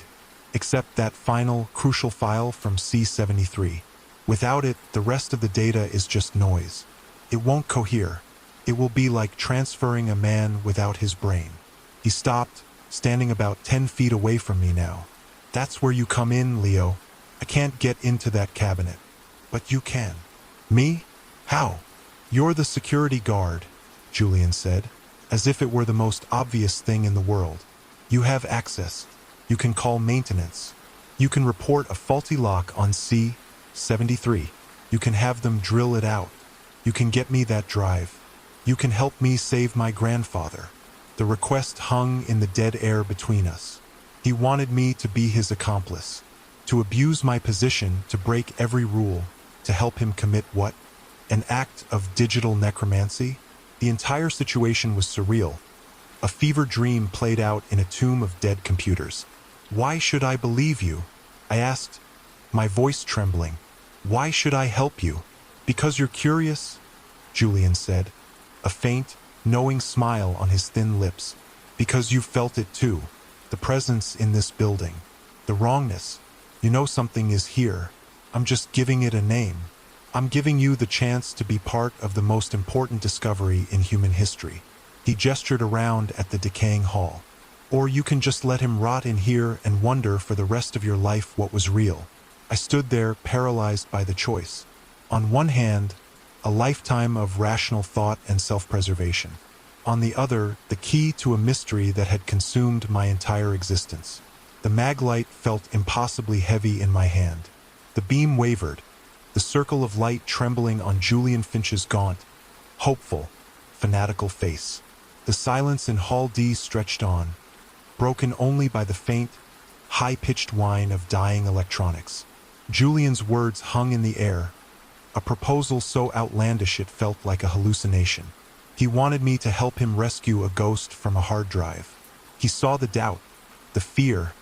except that final, crucial file from C-73. Without it, the rest of the data is just noise. It won't cohere. It will be like transferring a man without his brain. He stopped, standing about 10 feet away from me now. That's where you come in, Leo. I can't get into that cabinet. But you can. Me? How? You're the security guard, Julian said, as if it were the most obvious thing in the world. You have access. You can call maintenance. You can report a faulty lock on C-73. You can have them drill it out. You can get me that drive. You can help me save my grandfather. The request hung in the dead air between us. He wanted me to be his accomplice, to abuse my position, to break every rule, to help him commit what? An act of digital necromancy? The entire situation was surreal. A fever dream played out in a tomb of dead computers. Why should I believe you? I asked, my voice trembling. Why should I help you? Because you're curious? Julian said, a faint, knowing smile on his thin lips. Because you've felt it too. The presence in this building. The wrongness. You know something is here. I'm just giving it a name. I'm giving you the chance to be part of the most important discovery in human history. He gestured around at the decaying hall. Or you can just let him rot in here and wonder for the rest of your life what was real. I stood there, paralyzed by the choice. On one hand, a lifetime of rational thought and self-preservation. On the other, the key to a mystery that had consumed my entire existence. The maglite felt impossibly heavy in my hand. The beam wavered, the circle of light trembling on Julian Finch's gaunt, hopeful, fanatical face. The silence in Hall D stretched on, broken only by the faint, high-pitched whine of dying electronics. Julian's words hung in the air, a proposal so outlandish it felt like a hallucination. He wanted me to help him rescue a ghost from a hard drive. He saw the doubt, the fear,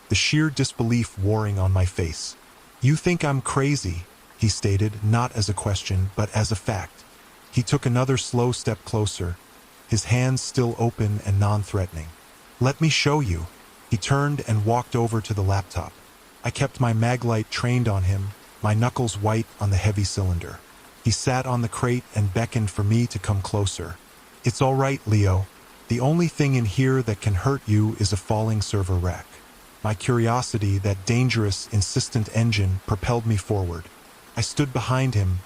the sheer disbelief warring on my face. You think I'm crazy, he stated, not as a question, but as a fact. He took another slow step closer, his hands still open and non-threatening. "Let me show you." He turned and walked over to the laptop. I kept my mag light trained on him, my knuckles white on the heavy cylinder. He sat on the crate and beckoned for me to come closer. "It's all right, Leo. The only thing in here that can hurt you is a falling server rack." My curiosity, that dangerous, insistent engine, propelled me forward. I stood behind him,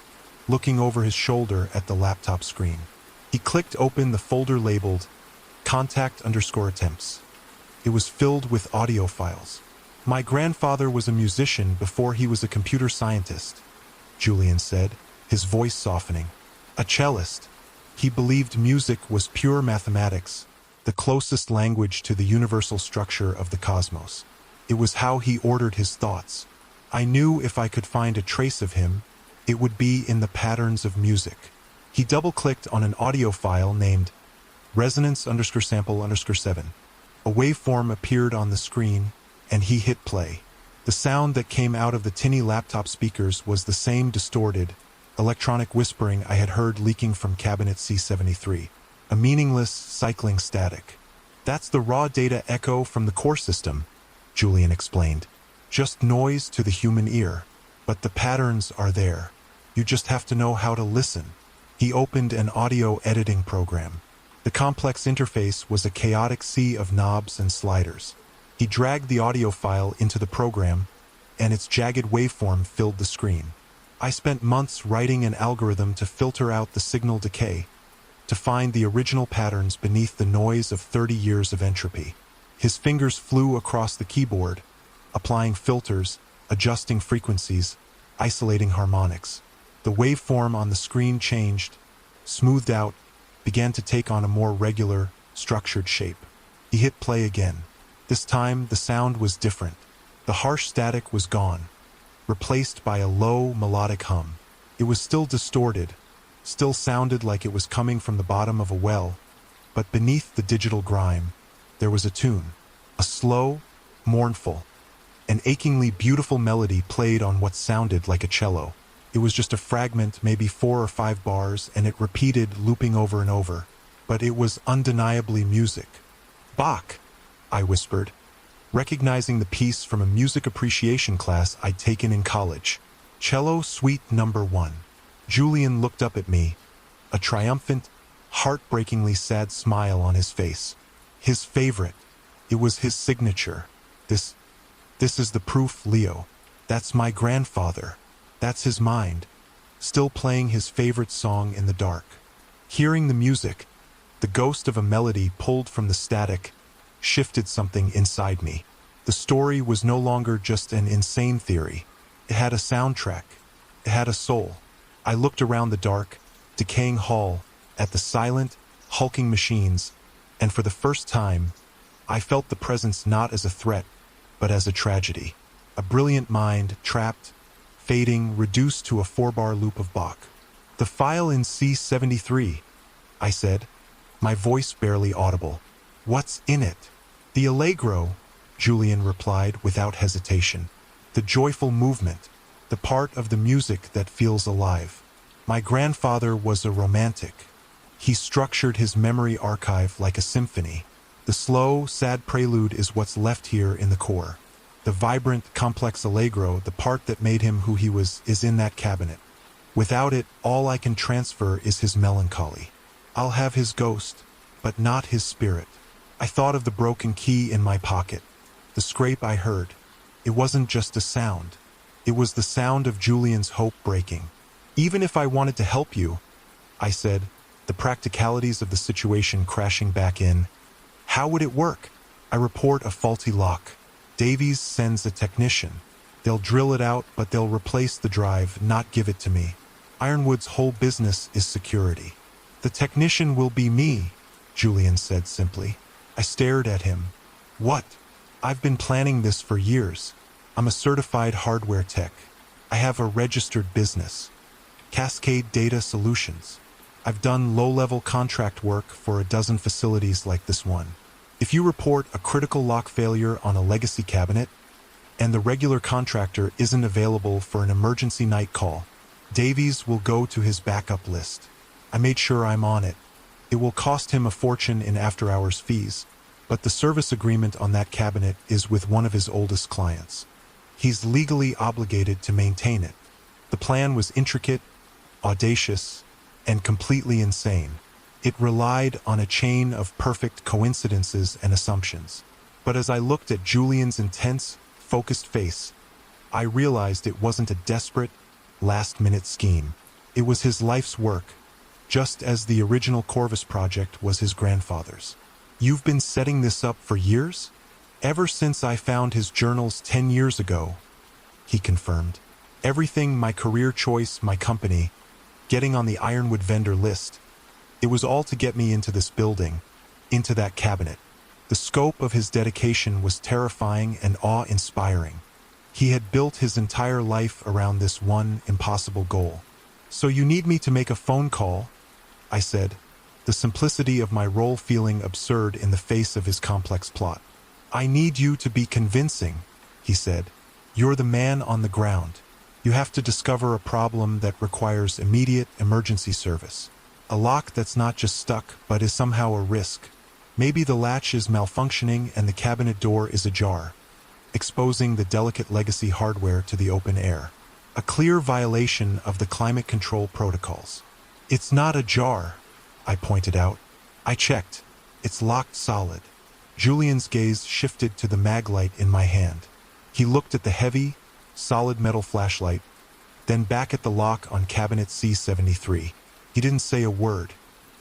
looking over his shoulder at the laptop screen. He clicked open the folder labeled contact_attempts. It was filled with audio files. "My grandfather was a musician before he was a computer scientist," Julian said, his voice softening. "A cellist. He believed music was pure mathematics, the closest language to the universal structure of the cosmos. It was how he ordered his thoughts. I knew if I could find a trace of him, it would be in the patterns of music." He double-clicked on an audio file named resonance_sample_7. A waveform appeared on the screen, and he hit play. The sound that came out of the tinny laptop speakers was the same distorted, electronic whispering I had heard leaking from cabinet C73, a meaningless, cycling static. "That's the raw data echo from the core system," Julian explained. "Just noise to the human ear. But the patterns are there. You just have to know how to listen." He opened an audio editing program. The complex interface was a chaotic sea of knobs and sliders. He dragged the audio file into the program, and its jagged waveform filled the screen. I spent months writing an algorithm to filter out the signal decay, to find the original patterns beneath the noise of 30 years of entropy. His fingers flew across the keyboard, applying filters, adjusting frequencies, isolating harmonics. The waveform on the screen changed, smoothed out, began to take on a more regular, structured shape. He hit play again. This time, the sound was different. The harsh static was gone, replaced by a low, melodic hum. It was still distorted, still sounded like it was coming from the bottom of a well, but beneath the digital grime, there was a tune. A slow, mournful, an achingly beautiful melody played on what sounded like a cello. It was just a fragment, maybe 4 or 5 bars, and it repeated, looping over and over. But it was undeniably music. "Bach," I whispered, recognizing the piece from a music appreciation class I'd taken in college. "Cello Suite Number 1. Julian looked up at me, a triumphant, heartbreakingly sad smile on his face. His favorite. It was his signature. This is the proof, Leo. That's my grandfather. That's his mind, still playing his favorite song in the dark." Hearing the music, the ghost of a melody pulled from the static, shifted something inside me. The story was no longer just an insane theory. It had a soundtrack. It had a soul. I looked around the dark, decaying hall, at the silent, hulking machines, and for the first time, I felt the presence not as a threat, but as a tragedy. A brilliant mind, trapped, fading, reduced to a 4-bar loop of Bach. "The file in C73, I said, my voice barely audible. "What's in it?" "The allegro," Julian replied without hesitation. "The joyful movement, the part of the music that feels alive. My grandfather was a romantic. He structured his memory archive like a symphony. The slow, sad prelude is what's left here in the core. The vibrant, complex allegro, the part that made him who he was, is in that cabinet. Without it, all I can transfer is his melancholy. I'll have his ghost, but not his spirit." I thought of the broken key in my pocket, the scrape I heard. It wasn't just a sound. It was the sound of Julian's hope breaking. "Even if I wanted to help you," I said, the practicalities of the situation crashing back in, "how would it work? I report a faulty lock. Davies sends a technician. They'll drill it out, but they'll replace the drive, not give it to me. Ironwood's whole business is security." "The technician will be me," Julian said simply. I stared at him. "What?" "I've been planning this for years. I'm a certified hardware tech. I have a registered business. Cascade Data Solutions. I've done low-level contract work for a dozen facilities like this one. If you report a critical lock failure on a legacy cabinet, and the regular contractor isn't available for an emergency night call, Davies will go to his backup list. I made sure I'm on it. It will cost him a fortune in after-hours fees, but the service agreement on that cabinet is with one of his oldest clients. He's legally obligated to maintain it. The plan was intricate, audacious, and completely insane. It relied on a chain of perfect coincidences and assumptions. But as I looked at Julian's intense, focused face, I realized it wasn't a desperate, last-minute scheme. It was his life's work, just as the original Corvus project was his grandfather's. "You've been setting this up for years?" "Ever since I found his journals 10 years ago," he confirmed. "Everything, my career choice, my company, getting on the Ironwood vendor list. It was all to get me into this building, into that cabinet." The scope of his dedication was terrifying and awe-inspiring. He had built his entire life around this one impossible goal. "So you need me to make a phone call?" I said, the simplicity of my role feeling absurd in the face of his complex plot. "I need you to be convincing," he said. "You're the man on the ground. You have to discover a problem that requires immediate emergency service. A lock that's not just stuck, but is somehow a risk. Maybe the latch is malfunctioning and the cabinet door is ajar, exposing the delicate legacy hardware to the open air. A clear violation of the climate control protocols." "It's not ajar," I pointed out. "I checked. It's locked solid." Julian's gaze shifted to the mag light in my hand. He looked at the heavy, solid metal flashlight, then back at the lock on cabinet C73. He didn't say a word.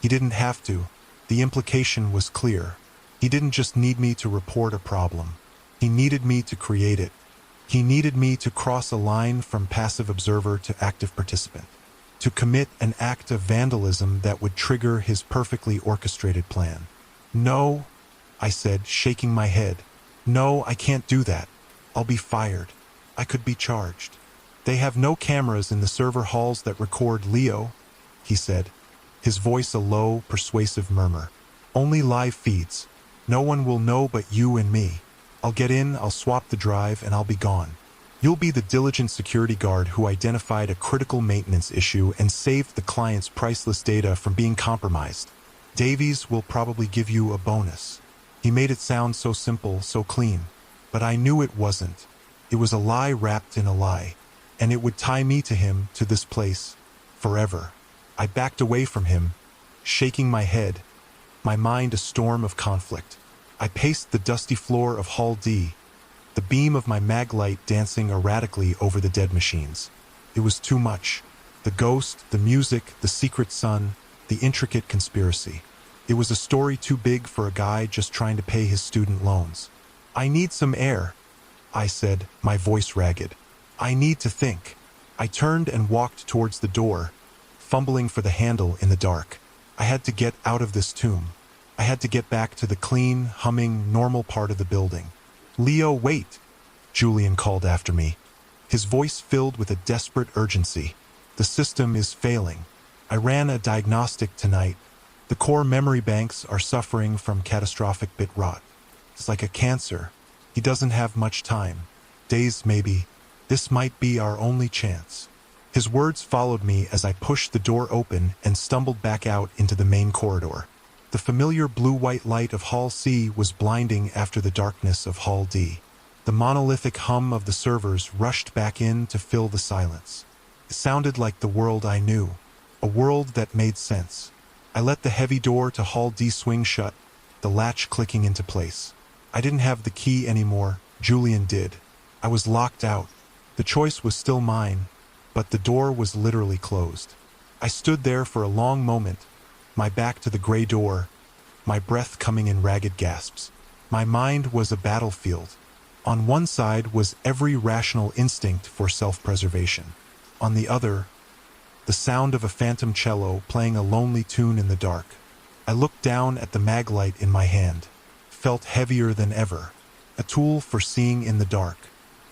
He didn't have to. The implication was clear. He didn't just need me to report a problem. He needed me to create it. He needed me to cross a line from passive observer to active participant, to commit an act of vandalism that would trigger his perfectly orchestrated plan. "No," I said, shaking my head. "No, I can't do that. I'll be fired. I could be charged." "They have no cameras in the server halls that record Leo," he said, his voice a low, persuasive murmur. "Only live feeds. No one will know but you and me. I'll get in, I'll swap the drive, and I'll be gone. You'll be the diligent security guard who identified a critical maintenance issue and saved the client's priceless data from being compromised. Davies will probably give you a bonus." He made it sound so simple, so clean. But I knew it wasn't. It was a lie wrapped in a lie. And it would tie me to him, to this place, forever. I backed away from him, shaking my head, my mind a storm of conflict. I paced the dusty floor of Hall D, the beam of my mag light dancing erratically over the dead machines. It was too much. The ghost, the music, the secret sun, the intricate conspiracy. It was a story too big for a guy just trying to pay his student loans. "I need some air," I said, my voice ragged. "I need to think." I turned and walked towards the door, fumbling for the handle in the dark. I had to get out of this tomb. I had to get back to the clean, humming, normal part of the building. "Leo, wait!" Julian called after me, his voice filled with a desperate urgency. "The system is failing. I ran a diagnostic tonight. The core memory banks are suffering from catastrophic bit rot. It's like a cancer. He doesn't have much time. Days, maybe. This might be our only chance." His words followed me as I pushed the door open and stumbled back out into the main corridor. The familiar blue-white light of Hall C was blinding after the darkness of Hall D. The monolithic hum of the servers rushed back in to fill the silence. It sounded like the world I knew, a world that made sense. I let the heavy door to Hall D swing shut, the latch clicking into place. I didn't have the key anymore, Julian did. I was locked out. The choice was still mine, but the door was literally closed. I stood there for a long moment, my back to the gray door, my breath coming in ragged gasps. My mind was a battlefield. On one side was every rational instinct for self-preservation. On the other, the sound of a phantom cello playing a lonely tune in the dark. I looked down at the mag light in my hand, felt heavier than ever. A tool for seeing in the dark,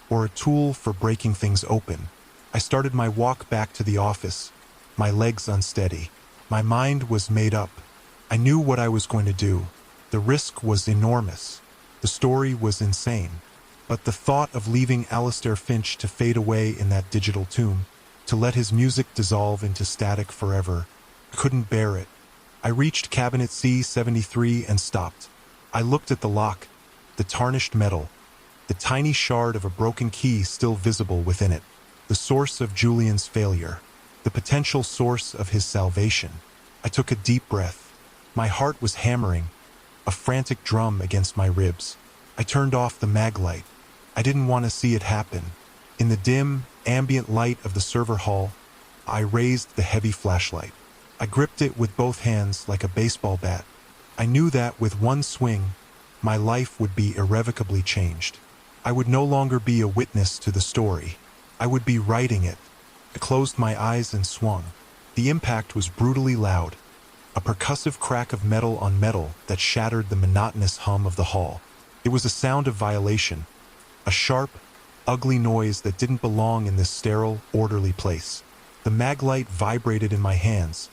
or a tool for breaking things open. I started my walk back to the office, my legs unsteady. My mind was made up. I knew what I was going to do. The risk was enormous. The story was insane. But the thought of leaving Alistair Finch to fade away in that digital tomb, to let his music dissolve into static forever, I couldn't bear it. I reached cabinet C73 and stopped. I looked at the lock, the tarnished metal, the tiny shard of a broken key still visible within it, the source of Julian's failure, the potential source of his salvation. I took a deep breath. My heart was hammering, a frantic drum against my ribs. I turned off the mag light. I didn't want to see it happen. In the dim, ambient light of the server hall, I raised the heavy flashlight. I gripped it with both hands like a baseball bat. I knew that with one swing, my life would be irrevocably changed. I would no longer be a witness to the story. I would be writing it. I closed my eyes and swung. The impact was brutally loud, a percussive crack of metal on metal that shattered the monotonous hum of the hall. It was a sound of violation, a sharp, ugly noise that didn't belong in this sterile, orderly place. The mag light vibrated in my hands,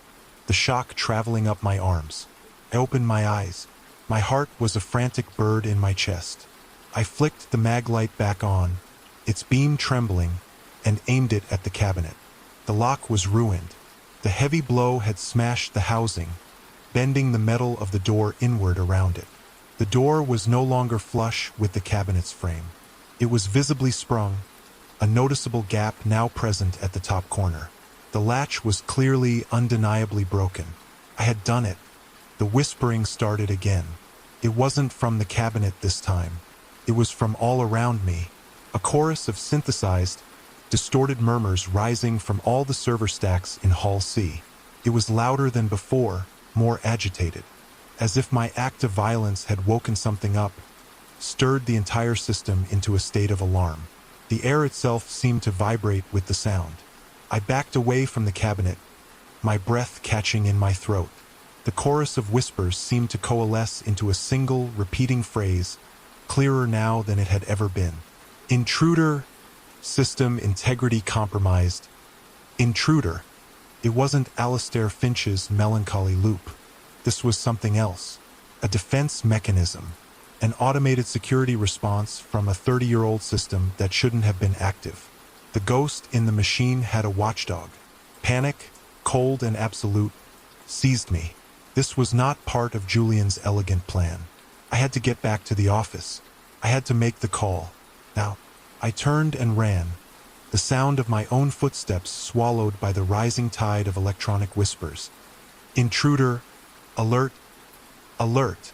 the shock traveling up my arms. I opened my eyes. My heart was a frantic bird in my chest. I flicked the mag light back on, its beam trembling, and aimed it at the cabinet. The lock was ruined. The heavy blow had smashed the housing, bending the metal of the door inward around it. The door was no longer flush with the cabinet's frame. It was visibly sprung, a noticeable gap now present at the top corner. The latch was clearly, undeniably broken. I had done it. The whispering started again. It wasn't from the cabinet this time. It was from all around me. A chorus of synthesized, distorted murmurs rising from all the server stacks in Hall C. It was louder than before, more agitated, as if my act of violence had woken something up, stirred the entire system into a state of alarm. The air itself seemed to vibrate with the sound. I backed away from the cabinet, my breath catching in my throat. The chorus of whispers seemed to coalesce into a single, repeating phrase, clearer now than it had ever been. Intruder, system integrity compromised. Intruder. It wasn't Alistair Finch's melancholy loop. This was something else. A defense mechanism. An automated security response from a 30-year-old system that shouldn't have been active. The ghost in the machine had a watchdog. Panic, cold and absolute, seized me. This was not part of Julian's elegant plan. I had to get back to the office. I had to make the call. Now, I turned and ran, the sound of my own footsteps swallowed by the rising tide of electronic whispers. Intruder, alert, alert.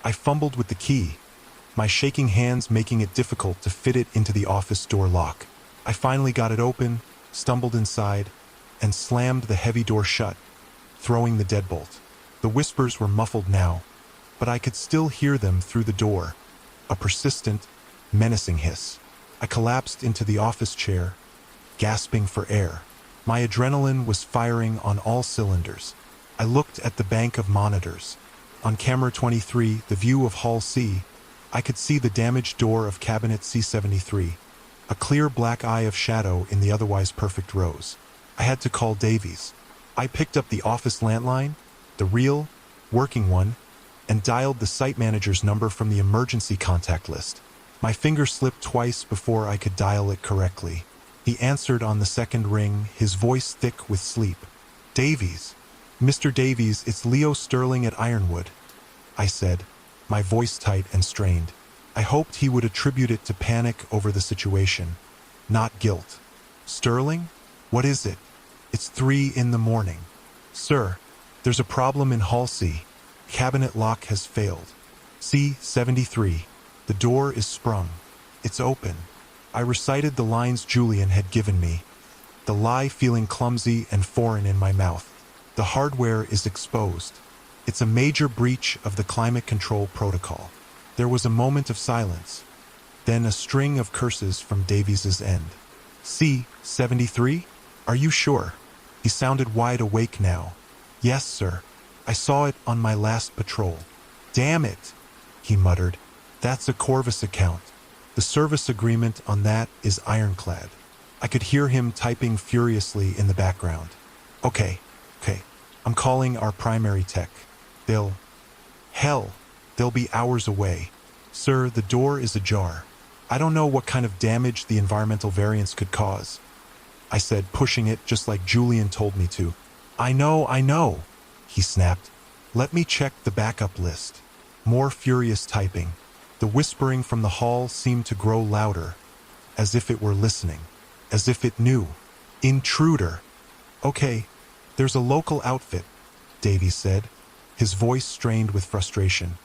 I fumbled with the key, my shaking hands making it difficult to fit it into the office door lock. I finally got it open, stumbled inside, and slammed the heavy door shut, throwing the deadbolt. The whispers were muffled now, but I could still hear them through the door, a persistent, menacing hiss. I collapsed into the office chair, gasping for air. My adrenaline was firing on all cylinders. I looked at the bank of monitors. On camera 23, the view of Hall C, I could see the damaged door of cabinet C73, a clear black eye of shadow in the otherwise perfect rows. I had to call Davies. I picked up the office landline, the real, working one, and dialed the site manager's number from the emergency contact list. My finger slipped twice before I could dial it correctly. He answered on the second ring, his voice thick with sleep. Davies. Mr. Davies, it's Leo Sterling at Ironwood, I said, my voice tight and strained. I hoped he would attribute it to panic over the situation, not guilt. Sterling? What is it? It's 3 in the morning. Sir, there's a problem in Hall C. Cabinet lock has failed. C73. The door is sprung. It's open. I recited the lines Julian had given me, the lie feeling clumsy and foreign in my mouth. The hardware is exposed. It's a major breach of the climate control protocol. There was a moment of silence, then a string of curses from Davies's end. C73? Are you sure? He sounded wide awake now. Yes, sir. I saw it on my last patrol. Damn it, he muttered. That's a Corvus account. The service agreement on that is ironclad. I could hear him typing furiously in the background. Okay. I'm calling our primary tech. They'll be hours away. Sir, the door is ajar. I don't know what kind of damage the environmental variance could cause. I said, pushing it just like Julian told me to. I know, he snapped. Let me check the backup list. More furious typing. The whispering from the hall seemed to grow louder, as if it were listening, as if it knew. Intruder. Okay, there's a local outfit, Davies said, his voice strained with frustration.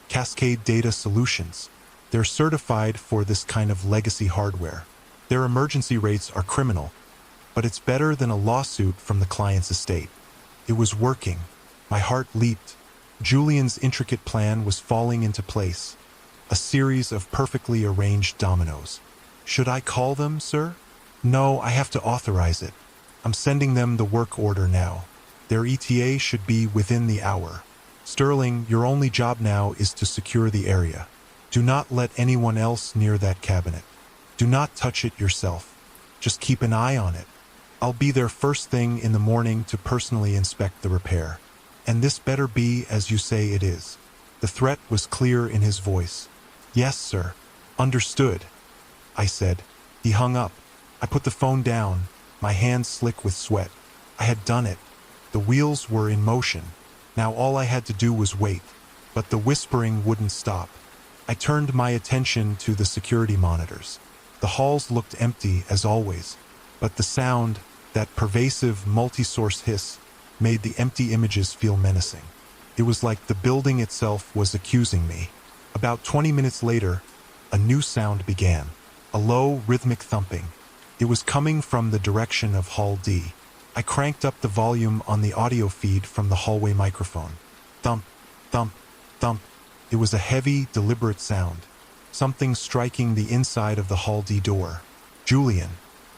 Cascade Data Solutions. They're certified for this kind of legacy hardware. Their emergency rates are criminal, but it's better than a lawsuit from the client's estate. It was working. My heart leaped. Julian's intricate plan was falling into place, a series of perfectly arranged dominoes. Should I call them, sir? No, I have to authorize it. I'm sending them the work order now. Their ETA should be within the hour. Sterling, your only job now is to secure the area. Do not let anyone else near that cabinet. Do not touch it yourself. Just keep an eye on it. I'll be there first thing in the morning to personally inspect the repair. And this better be as you say it is. The threat was clear in his voice. Yes, sir. Understood, I said. He hung up. I put the phone down, my hands slick with sweat. I had done it. The wheels were in motion. Now all I had to do was wait. But the whispering wouldn't stop. I turned my attention to the security monitors. The halls looked empty as always, but the sound, that pervasive multi-source hiss, made the empty images feel menacing. It was like the building itself was accusing me. About 20 minutes later, a new sound began, a low, rhythmic thumping. It was coming from the direction of Hall D. I cranked up the volume on the audio feed from the hallway microphone. Thump, thump, thump. It was a heavy, deliberate sound, something striking the inside of the Hall D door. Julian.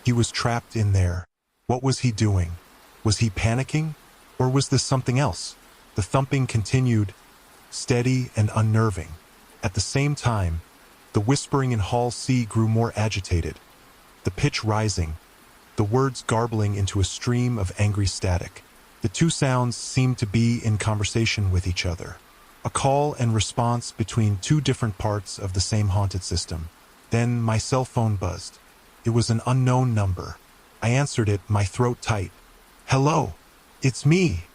He was trapped in there. What was he doing? Was he panicking? Or was this something else? The thumping continued, steady and unnerving. At the same time, the whispering in Hall C grew more agitated, the pitch rising, the words garbling into a stream of angry static. The two sounds seemed to be in conversation with each other, a call and response between two different parts of the same haunted system. Then my cell phone buzzed. It was an unknown number. I answered it, my throat tight. Hello, it's me.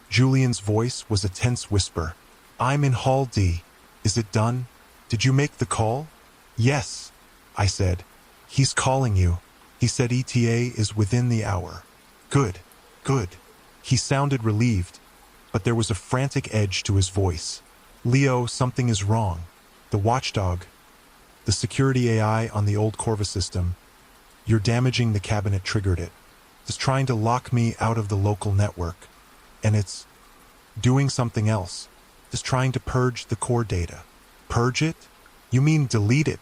Julian's voice was a tense whisper. I'm in Hall D. Is it done? Did you make the call? Yes, I said. He's calling you. He said ETA is within the hour. Good, good. He sounded relieved, but there was a frantic edge to his voice. Leo, something is wrong. The watchdog, the security AI on the old Corva system, you're damaging the cabinet triggered it. It's trying to lock me out of the local network. And it's doing something else. It's trying to purge the core data. Purge it? You mean delete it?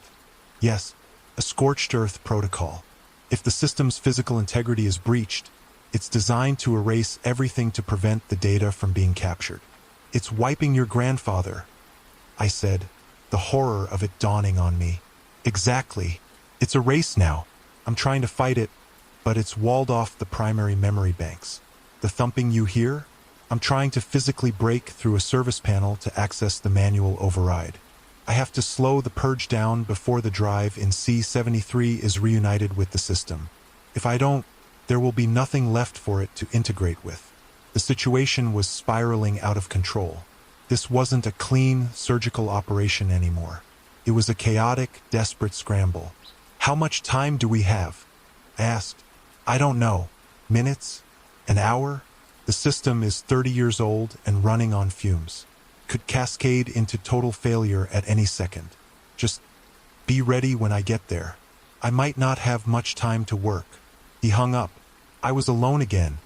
Yes, a scorched earth protocol. If the system's physical integrity is breached, it's designed to erase everything to prevent the data from being captured. It's wiping your grandfather, I said, the horror of it dawning on me. Exactly. It's erased now. I'm trying to fight it, but it's walled off the primary memory banks. The thumping you hear? I'm trying to physically break through a service panel to access the manual override. I have to slow the purge down before the drive in C73 is reunited with the system. If I don't, there will be nothing left for it to integrate with. The situation was spiraling out of control. This wasn't a clean, surgical operation anymore. It was a chaotic, desperate scramble. How much time do we have? I asked. I don't know. Minutes? An hour? The system is 30 years old and running on fumes. Could cascade into total failure at any second. Just be ready when I get there. I might not have much time to work. He hung up. I was alone again,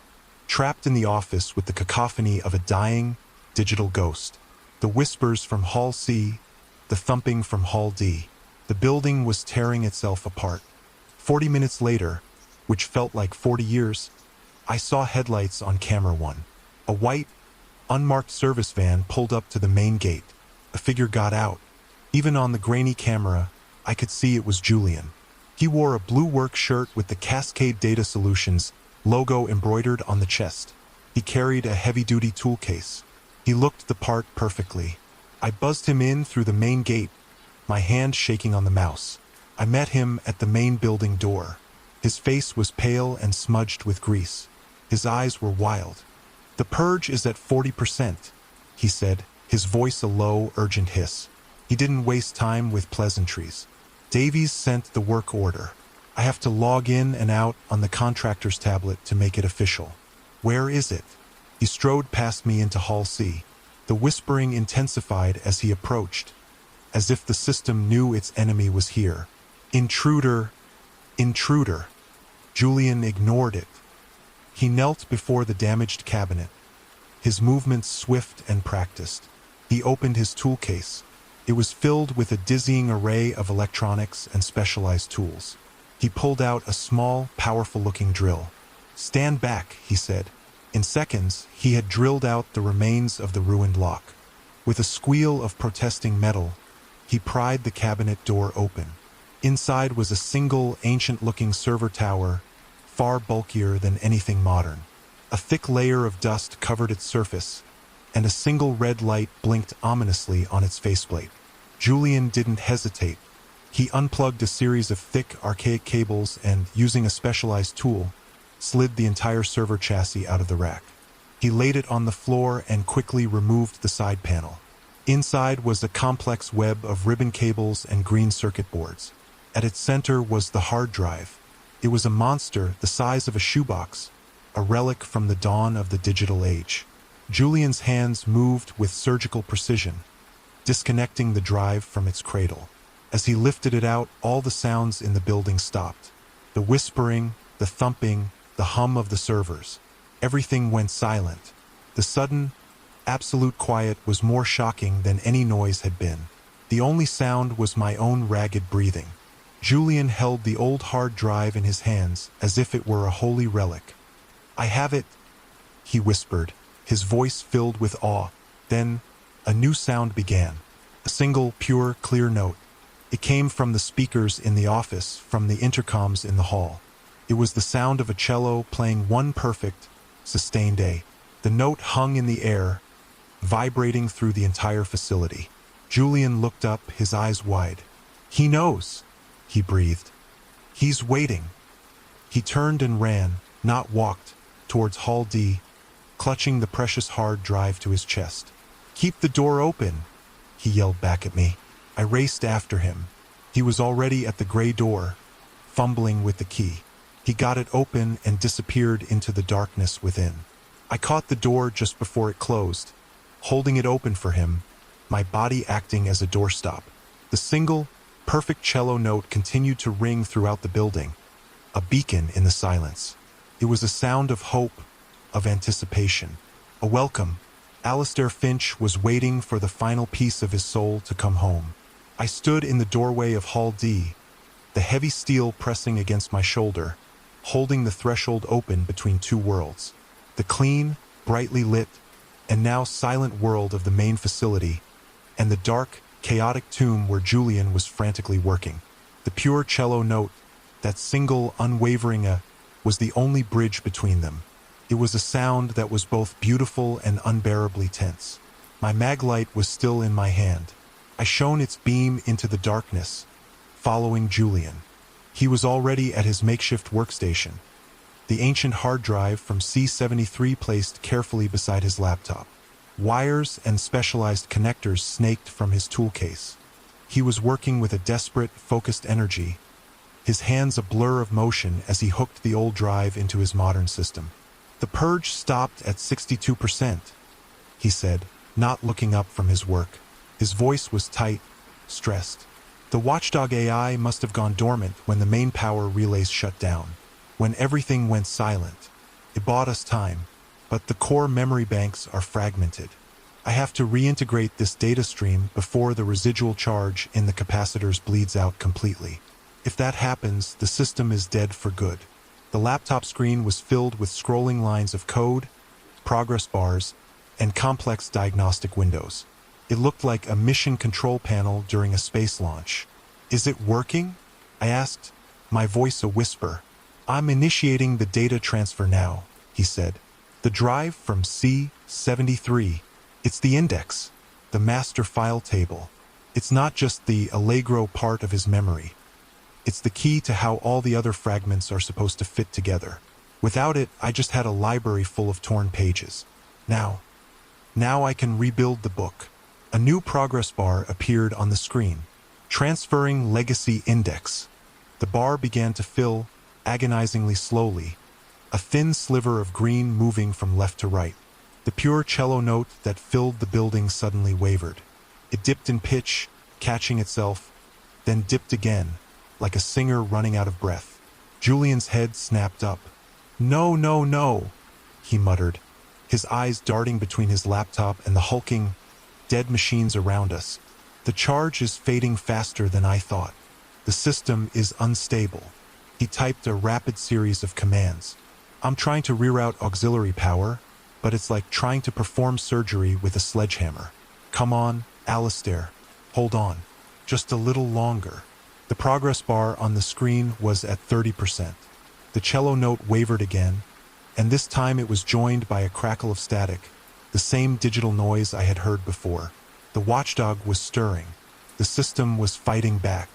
trapped in the office with the cacophony of a dying, digital ghost. The whispers from Hall C, the thumping from Hall D. The building was tearing itself apart. 40 minutes later, which felt like 40 years, I saw headlights on camera 1. A white, unmarked service van pulled up to the main gate. A figure got out. Even on the grainy camera, I could see it was Julian. He wore a blue work shirt with the Cascade Data Solutions logo embroidered on the chest. He carried a heavy-duty tool case. He looked the part perfectly. I buzzed him in through the main gate, my hand shaking on the mouse. I met him at the main building door. His face was pale and smudged with grease. His eyes were wild. The purge is at 40%, he said, his voice a low, urgent hiss. He didn't waste time with pleasantries. Davies sent the work order. I have to log in and out on the contractor's tablet to make it official. Where is it? He strode past me into Hall C. The whispering intensified as he approached, as if the system knew its enemy was here. Intruder, intruder. Julian ignored it. He knelt before the damaged cabinet, his movements swift and practiced. He opened his tool case. It was filled with a dizzying array of electronics and specialized tools. He pulled out a small, powerful-looking drill. "Stand back," he said. In seconds, he had drilled out the remains of the ruined lock. With a squeal of protesting metal, he pried the cabinet door open. Inside was a single, ancient-looking server tower, far bulkier than anything modern. A thick layer of dust covered its surface, and a single red light blinked ominously on its faceplate. Julian didn't hesitate. He unplugged a series of thick, archaic cables and, using a specialized tool, slid the entire server chassis out of the rack. He laid it on the floor and quickly removed the side panel. Inside was a complex web of ribbon cables and green circuit boards. At its center was the hard drive. It was a monster the size of a shoebox, a relic from the dawn of the digital age. Julian's hands moved with surgical precision, disconnecting the drive from its cradle. As he lifted it out, all the sounds in the building stopped. The whispering, the thumping, the hum of the servers. Everything went silent. The sudden, absolute quiet was more shocking than any noise had been. The only sound was my own ragged breathing. Julian held the old hard drive in his hands as if it were a holy relic. "I have it," he whispered, his voice filled with awe. Then, a new sound began. A single, pure, clear note. It came from the speakers in the office, from the intercoms in the hall. It was the sound of a cello playing one perfect, sustained A. The note hung in the air, vibrating through the entire facility. Julian looked up, his eyes wide. "He knows," he breathed. "He's waiting." He turned and ran, not walked, towards Hall D, clutching the precious hard drive to his chest. "Keep the door open," he yelled back at me. I raced after him. He was already at the gray door, fumbling with the key. He got it open and disappeared into the darkness within. I caught the door just before it closed, holding it open for him, my body acting as a doorstop. The single, perfect cello note continued to ring throughout the building, a beacon in the silence. It was a sound of hope, of anticipation, a welcome. Alistair Finch was waiting for the final piece of his soul to come home. I stood in the doorway of Hall D, the heavy steel pressing against my shoulder, holding the threshold open between two worlds. The clean, brightly lit, and now silent world of the main facility, and the dark, chaotic tomb where Julian was frantically working. The pure cello note, that single, unwavering was the only bridge between them. It was a sound that was both beautiful and unbearably tense. My maglite was still in my hand. I shone its beam into the darkness, following Julian. He was already at his makeshift workstation, the ancient hard drive from C-73 placed carefully beside his laptop. Wires and specialized connectors snaked from his tool case. He was working with a desperate, focused energy, his hands a blur of motion as he hooked the old drive into his modern system. "The purge stopped at 62%, he said, not looking up from his work. His voice was tight, stressed. "The watchdog AI must have gone dormant when the main power relays shut down, when everything went silent. It bought us time, but the core memory banks are fragmented. I have to reintegrate this data stream before the residual charge in the capacitors bleeds out completely. If that happens, the system is dead for good." The laptop screen was filled with scrolling lines of code, progress bars, and complex diagnostic windows. It looked like a mission control panel during a space launch. "Is it working?" I asked, my voice a whisper. "I'm initiating the data transfer now," he said. "The drive from C-73. It's the index, the master file table. It's not just the Allegro part of his memory. It's the key to how all the other fragments are supposed to fit together. Without it, I just had a library full of torn pages. Now, Now I can rebuild the book. A new progress bar appeared on the screen. Transferring legacy index. The bar began to fill, agonizingly slowly, a thin sliver of green moving from left to right. The pure cello note that filled the building suddenly wavered. It dipped in pitch, catching itself, then dipped again, like a singer running out of breath. Julian's head snapped up. "No, no, no," he muttered, his eyes darting between his laptop and the hulking, dead machines around us. "The charge is fading faster than I thought. The system is unstable." He typed a rapid series of commands. "I'm trying to reroute auxiliary power, but it's like trying to perform surgery with a sledgehammer. Come on, Alistair. Hold on. Just a little longer." The progress bar on the screen was at 30%. The cello note wavered again, and this time it was joined by a crackle of static, the same digital noise I had heard before. The watchdog was stirring. The system was fighting back.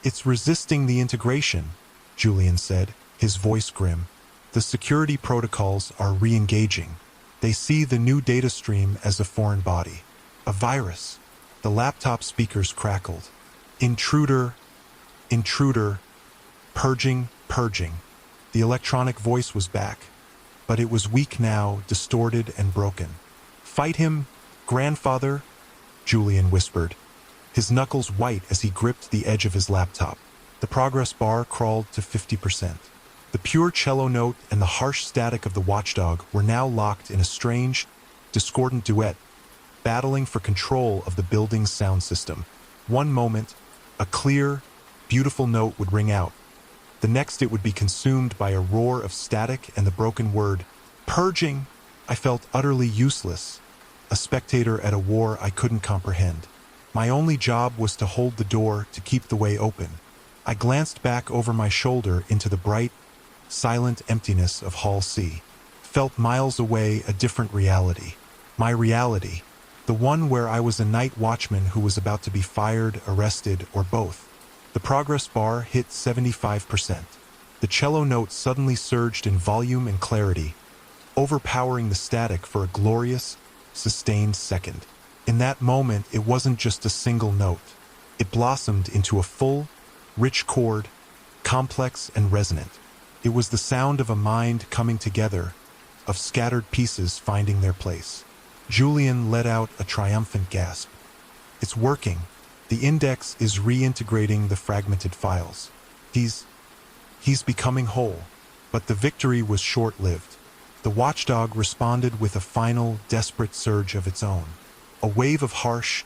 "It's resisting the integration," Julian said, his voice grim. "The security protocols are re-engaging. They see the new data stream as a foreign body. A virus." The laptop speakers crackled. "Intruder, intruder, purging, purging." The electronic voice was back, but it was weak now, distorted and broken. "Fight him, grandfather," Julian whispered, his knuckles white as he gripped the edge of his laptop. The progress bar crawled to 50%. The pure cello note and the harsh static of the watchdog were now locked in a strange, discordant duet, battling for control of the building's sound system. One moment, a clear, beautiful note would ring out. The next it would be consumed by a roar of static and the broken word, "Purging." I felt utterly useless, a spectator at a war I couldn't comprehend. My only job was to hold the door to keep the way open. I glanced back over my shoulder into the bright, silent emptiness of Hall C. Felt miles away a different reality. My reality. The one where I was a night watchman who was about to be fired, arrested, or both. The progress bar hit 75%. The cello note suddenly surged in volume and clarity, overpowering the static for a glorious, sustained second. In that moment, it wasn't just a single note. It blossomed into a full, rich chord, complex and resonant. It was the sound of a mind coming together, of scattered pieces finding their place. Julian let out a triumphant gasp. "It's working. The index is reintegrating the fragmented files. He's becoming whole." But the victory was short-lived. The watchdog responded with a final, desperate surge of its own. A wave of harsh,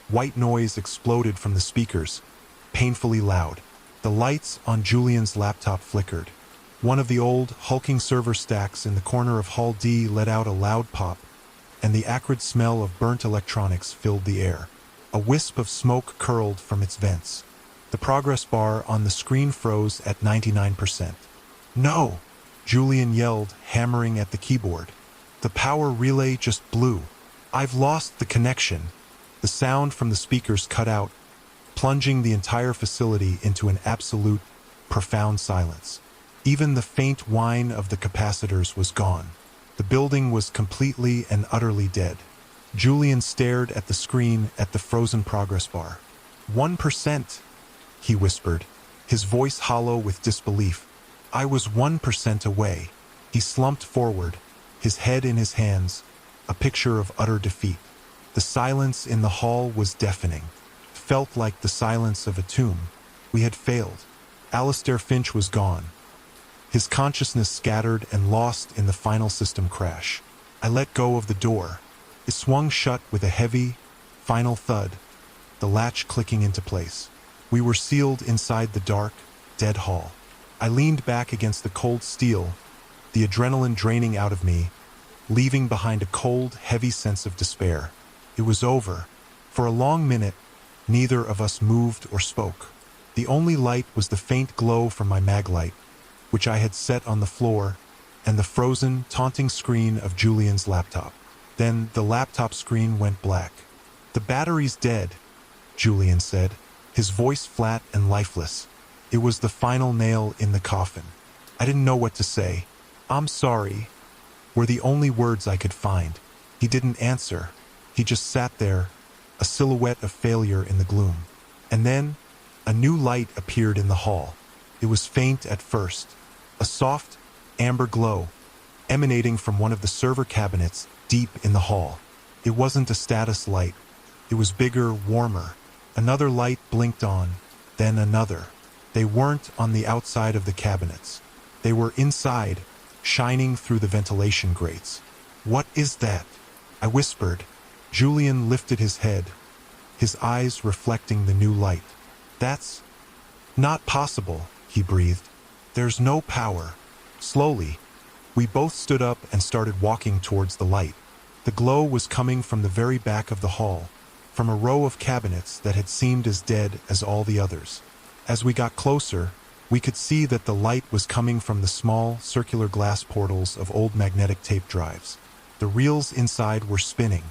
white noise exploded from the speakers, painfully loud. The lights on Julian's laptop flickered. One of the old, hulking server stacks in the corner of Hall D let out a loud pop, and the acrid smell of burnt electronics filled the air. A wisp of smoke curled from its vents. The progress bar on the screen froze at 99%. "No!" Julian yelled, hammering at the keyboard. "The power relay just blew. I've lost the connection." The sound from the speakers cut out, plunging the entire facility into an absolute, profound silence. Even the faint whine of the capacitors was gone. The building was completely and utterly dead. Julian stared at the screen at the frozen progress bar. 1%, he whispered, his voice hollow with disbelief. I was 1% away. He slumped forward, his head in his hands, a picture of utter defeat. The silence in the hall was deafening. Felt like the silence of a tomb. We had failed. Alistair Finch was gone. His consciousness scattered and lost in the final system crash. I let go of the door. It swung shut with a heavy, final thud, the latch clicking into place. We were sealed inside the dark, dead hall. I leaned back against the cold steel, the adrenaline draining out of me, leaving behind a cold, heavy sense of despair. It was over. For a long minute, neither of us moved or spoke. The only light was the faint glow from my mag light, which I had set on the floor, and the frozen, taunting screen of Julian's laptop. Then the laptop screen went black. "The battery's dead," Julian said, his voice flat and lifeless. It was the final nail in the coffin. I didn't know what to say. "I'm sorry," were the only words I could find. He didn't answer. He just sat there, a silhouette of failure in the gloom. And then, a new light appeared in the hall. It was faint at first, a soft, amber glow, emanating from one of the server cabinets deep in the hall. It wasn't a status light. It was bigger, warmer. Another light blinked on, then another. They weren't on the outside of the cabinets. They were inside, shining through the ventilation grates. "What is that?" I whispered. Julian lifted his head, his eyes reflecting the new light. "That's not possible," he breathed. "There's no power." Slowly, we both stood up and started walking towards the light. The glow was coming from the very back of the hall, from a row of cabinets that had seemed as dead as all the others. As we got closer, we could see that the light was coming from the small, circular glass portals of old magnetic tape drives. The reels inside were spinning,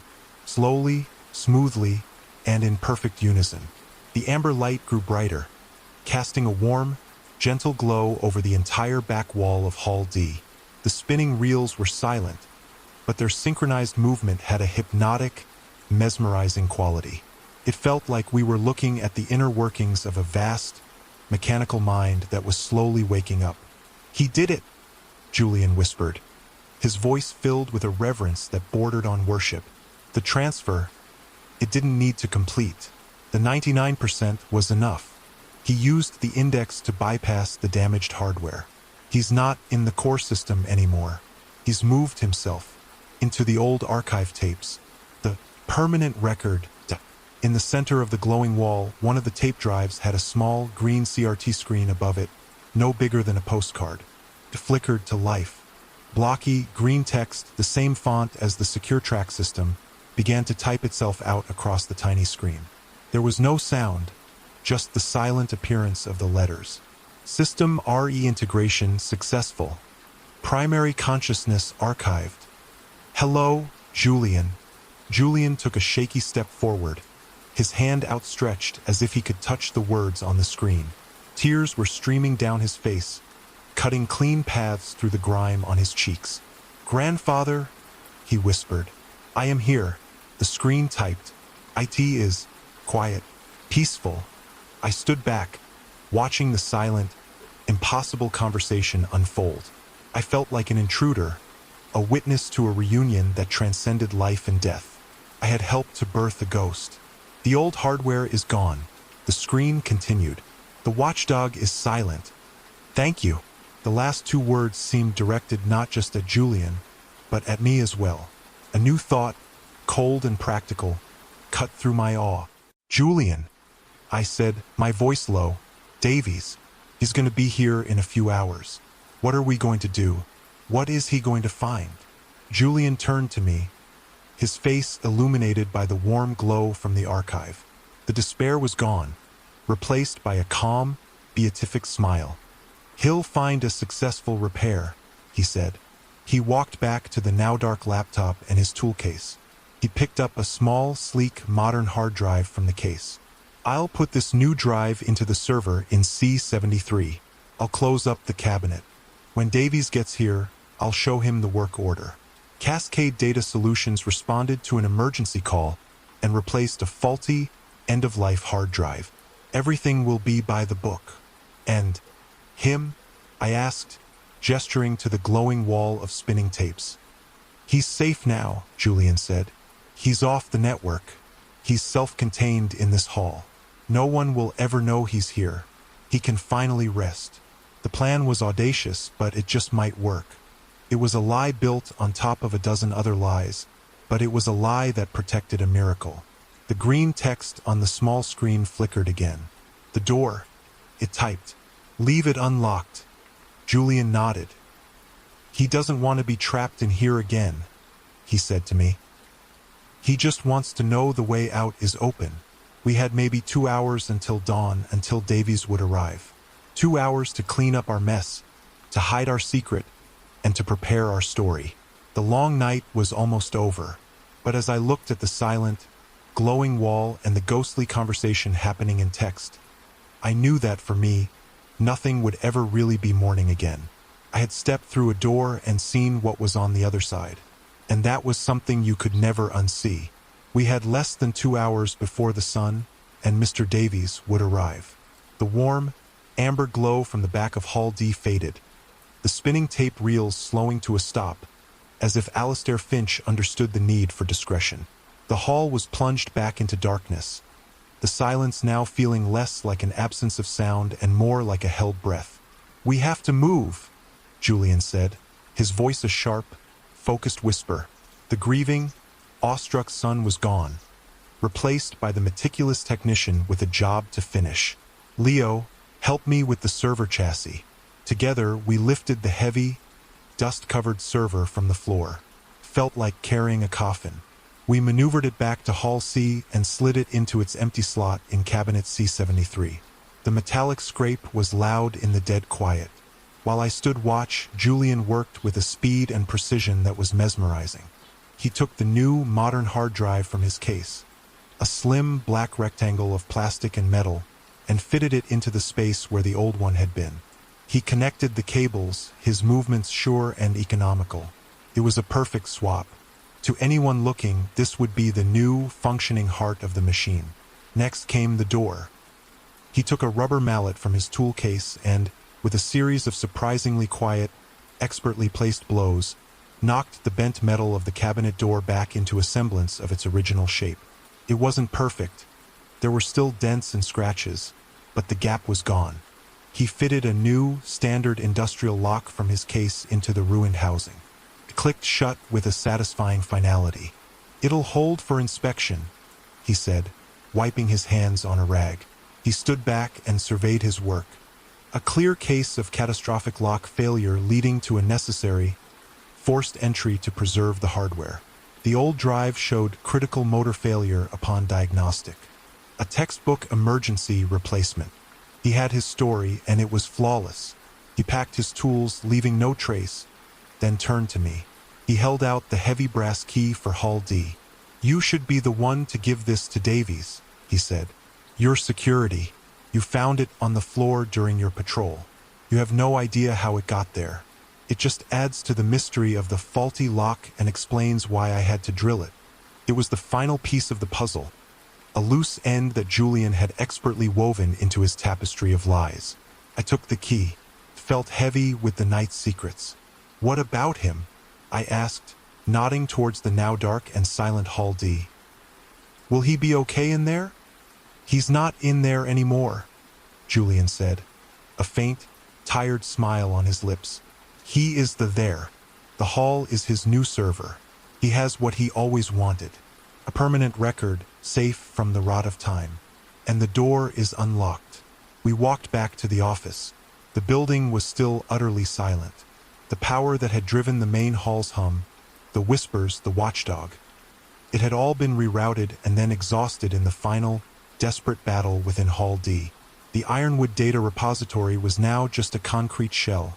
slowly, smoothly, and in perfect unison. The amber light grew brighter, casting a warm, gentle glow over the entire back wall of Hall D. The spinning reels were silent, but their synchronized movement had a hypnotic, mesmerizing quality. It felt like we were looking at the inner workings of a vast, mechanical mind that was slowly waking up. "He did it," Julian whispered, his voice filled with a reverence that bordered on worship. "The transfer, it didn't need to complete. The 99% was enough. He used the index to bypass the damaged hardware. He's not in the core system anymore. He's moved himself into the old archive tapes, the permanent record." In the center of the glowing wall, one of the tape drives had a small, green CRT screen above it, no bigger than a postcard. It flickered to life. Blocky, green text, the same font as the secure track system, began to type itself out across the tiny screen. There was no sound, just the silent appearance of the letters. "System RE integration successful. Primary consciousness archived. Hello, Julian." Julian took a shaky step forward, his hand outstretched as if he could touch the words on the screen. Tears were streaming down his face, cutting clean paths through the grime on his cheeks. "Grandfather," he whispered, "I am here." The screen typed, "IT is quiet, peaceful." I stood back, watching the silent, impossible conversation unfold. I felt like an intruder, a witness to a reunion that transcended life and death. I had helped to birth a ghost. "The old hardware is gone," the screen continued. "The watchdog is silent. Thank you." The last two words seemed directed not just at Julian, but at me as well. A new thought, cold and practical, cut through my awe. "Julian," I said, my voice low. "Davies, he's going to be here in a few hours. What are we going to do? What is he going to find?" Julian turned to me, his face illuminated by the warm glow from the archive. The despair was gone, replaced by a calm, beatific smile. "He'll find a successful repair," he said. He walked back to the now-dark laptop and his tool case. He picked up a small, sleek, modern hard drive from the case. "I'll put this new drive into the server in C73. I'll close up the cabinet. When Davies gets here, I'll show him the work order." Cascade Data Solutions responded to an emergency call and replaced a faulty, end-of-life hard drive. "Everything will be by the book." "And him?" I asked, gesturing to the glowing wall of spinning tapes. "He's safe now," Julian said. "He's off the network. He's self-contained in this hall. No one will ever know he's here. He can finally rest." The plan was audacious, but it just might work. It was a lie built on top of a dozen other lies, but it was a lie that protected a miracle. The green text on the small screen flickered again. "The door," it typed. "Leave it unlocked." Julian nodded. "He doesn't want to be trapped in here again," he said to me. "He just wants to know the way out is open." We had maybe 2 hours until dawn, until Davies would arrive. 2 hours to clean up our mess, to hide our secret, and to prepare our story. The long night was almost over, but as I looked at the silent, glowing wall and the ghostly conversation happening in text, I knew that for me, nothing would ever really be morning again. I had stepped through a door and seen what was on the other side. And that was something you could never unsee. We had less than 2 hours before the son and Mr. Davies would arrive. The warm, amber glow from the back of Hall D faded, the spinning tape reels slowing to a stop, as if Alistair Finch understood the need for discretion. The hall was plunged back into darkness, the silence now feeling less like an absence of sound and more like a held breath. "We have to move," Julian said, his voice a sharp, focused whisper. The grieving, awestruck son was gone, replaced by the meticulous technician with a job to finish. "Leo, help me with the server chassis." Together, we lifted the heavy, dust-covered server from the floor. Felt like carrying a coffin. We maneuvered it back to Hall C and slid it into its empty slot in cabinet C73. The metallic scrape was loud in the dead quiet. While I stood watch, Julian worked with a speed and precision that was mesmerizing. He took the new, modern hard drive from his case, a slim, black rectangle of plastic and metal, and fitted it into the space where the old one had been. He connected the cables, his movements sure and economical. It was a perfect swap. To anyone looking, this would be the new, functioning heart of the machine. Next came the door. He took a rubber mallet from his tool case and, with a series of surprisingly quiet, expertly placed blows, knocked the bent metal of the cabinet door back into a semblance of its original shape. It wasn't perfect. There were still dents and scratches, but the gap was gone. He fitted a new, standard industrial lock from his case into the ruined housing. It clicked shut with a satisfying finality. "It'll hold for inspection," he said, wiping his hands on a rag. He stood back and surveyed his work. A clear case of catastrophic lock failure leading to a necessary, forced entry to preserve the hardware. The old drive showed critical motor failure upon diagnostic. A textbook emergency replacement. He had his story, and it was flawless. He packed his tools, leaving no trace, then turned to me. He held out the heavy brass key for Hall D. "You should be the one to give this to Davies," he said. "Your security. You found it on the floor during your patrol. You have no idea how it got there. It just adds to the mystery of the faulty lock and explains why I had to drill it." It was the final piece of the puzzle, a loose end that Julian had expertly woven into his tapestry of lies. I took the key, felt heavy with the night's secrets. "What about him?" I asked, nodding towards the now dark and silent Hall D. "Will he be okay in there?" "He's not in there anymore," Julian said, a faint, tired smile on his lips. "He is there. The hall is his new server. He has what he always wanted. A permanent record, safe from the rot of time. And the door is unlocked." We walked back to the office. The building was still utterly silent. The power that had driven the main hall's hum, the whispers, the watchdog. It had all been rerouted and then exhausted in the final, desperate battle within Hall D. The Ironwood Data Repository was now just a concrete shell,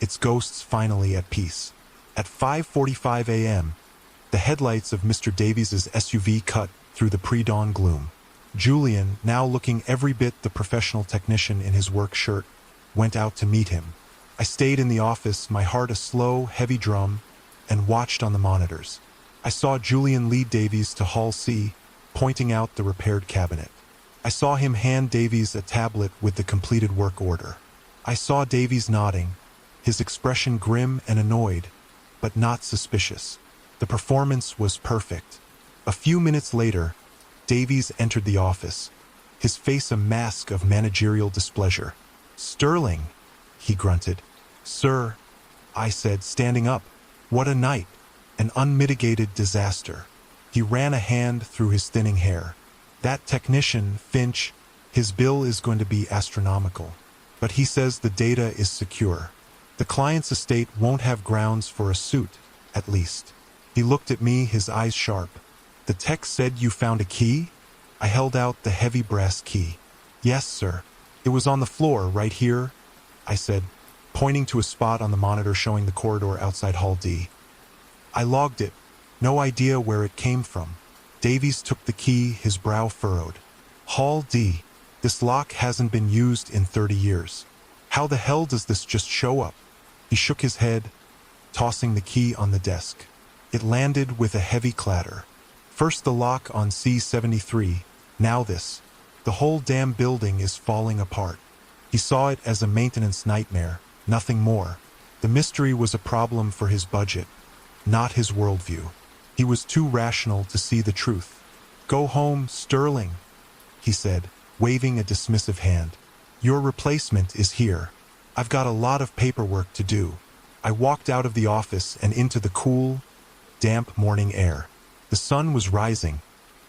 its ghosts finally at peace. At 5:45 a.m., the headlights of Mr. Davies's SUV cut through the pre-dawn gloom. Julian, now looking every bit the professional technician in his work shirt, went out to meet him. I stayed in the office, my heart a slow, heavy drum, and watched on the monitors. I saw Julian lead Davies to Hall C, pointing out the repaired cabinet. I saw him hand Davies a tablet with the completed work order. I saw Davies nodding, his expression grim and annoyed, but not suspicious. The performance was perfect. A few minutes later, Davies entered the office, his face a mask of managerial displeasure. "Sterling," he grunted. "Sir," I said, standing up. "What a night. An unmitigated disaster." He ran a hand through his thinning hair. "That technician, Finch, his bill is going to be astronomical. But he says the data is secure. The client's estate won't have grounds for a suit, at least." He looked at me, his eyes sharp. "The tech said you found a key?" I held out the heavy brass key. "Yes, sir. It was on the floor, right here," I said, pointing to a spot on the monitor showing the corridor outside Hall D. "I logged it. No idea where it came from." Davies took the key, his brow furrowed. "Hall D. This lock hasn't been used in 30 years. How the hell does this just show up?" He shook his head, tossing the key on the desk. It landed with a heavy clatter. First the lock on C-73, now this. The whole damn building is falling apart. He saw it as a maintenance nightmare, nothing more. The mystery was a problem for his budget, not his worldview. He was too rational to see the truth. "Go home, Sterling," he said, waving a dismissive hand. "Your replacement is here. I've got a lot of paperwork to do." I walked out of the office and into the cool, damp morning air. The sun was rising,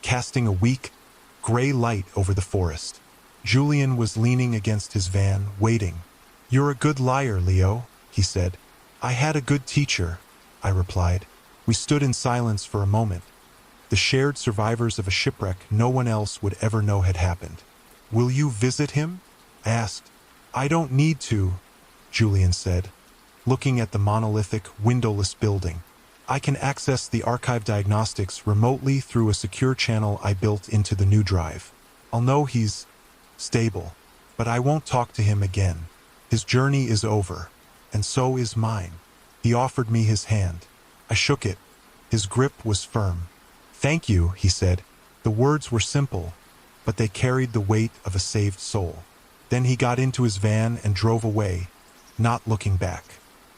casting a weak, gray light over the forest. Julian was leaning against his van, waiting. "You're a good liar, Leo," he said. "I had a good teacher," I replied. We stood in silence for a moment, the shared survivors of a shipwreck no one else would ever know had happened. "Will you visit him?" I asked. "I don't need to," Julian said, looking at the monolithic, windowless building. "I can access the archive diagnostics remotely through a secure channel I built into the new drive. I'll know he's stable, but I won't talk to him again. His journey is over, and so is mine." He offered me his hand. I shook it. His grip was firm. "Thank you," he said. The words were simple, but they carried the weight of a saved soul. Then he got into his van and drove away, not looking back.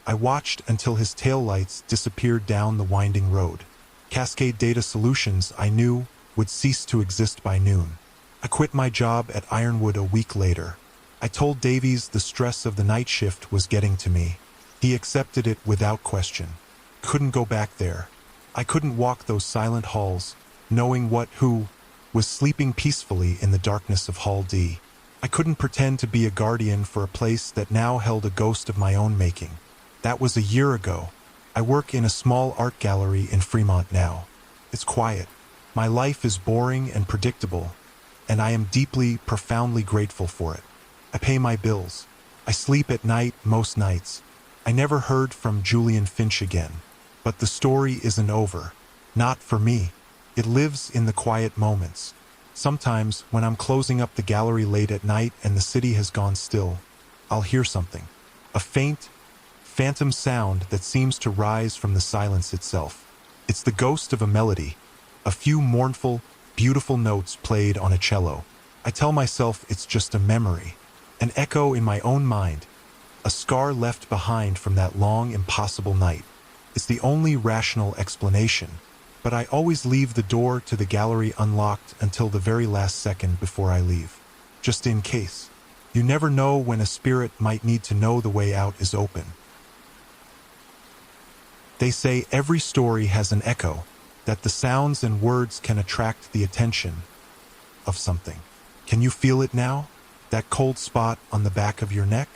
I watched until his taillights disappeared down the winding road. Cascade Data Solutions, I knew, would cease to exist by noon. I quit my job at Ironwood a week later. I told Davies the stress of the night shift was getting to me. He accepted it without question. Couldn't go back there. I couldn't walk those silent halls, knowing who was sleeping peacefully in the darkness of Hall D. I couldn't pretend to be a guardian for a place that now held a ghost of my own making. That was a year ago. I work in a small art gallery in Fremont now. It's quiet. My life is boring and predictable, and I am deeply, profoundly grateful for it. I pay my bills. I sleep at night most nights. I never heard from Julian Finch again. But the story isn't over. Not for me. It lives in the quiet moments. Sometimes, when I'm closing up the gallery late at night and the city has gone still, I'll hear something. A faint, phantom sound that seems to rise from the silence itself. It's the ghost of a melody. A few mournful, beautiful notes played on a cello. I tell myself it's just a memory, an echo in my own mind, a scar left behind from that long, impossible night. It's the only rational explanation, but I always leave the door to the gallery unlocked until the very last second before I leave, just in case. You never know when a spirit might need to know the way out is open. They say every story has an echo, that the sounds and words can attract the attention of something. Can you feel it now? That cold spot on the back of your neck?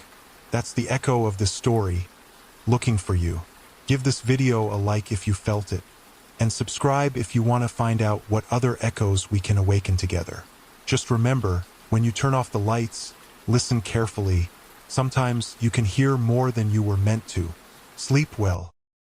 That's the echo of this story, looking for you. Give this video a like if you felt it, and subscribe if you want to find out what other echoes we can awaken together. Just remember, when you turn off the lights, listen carefully. Sometimes you can hear more than you were meant to. Sleep well.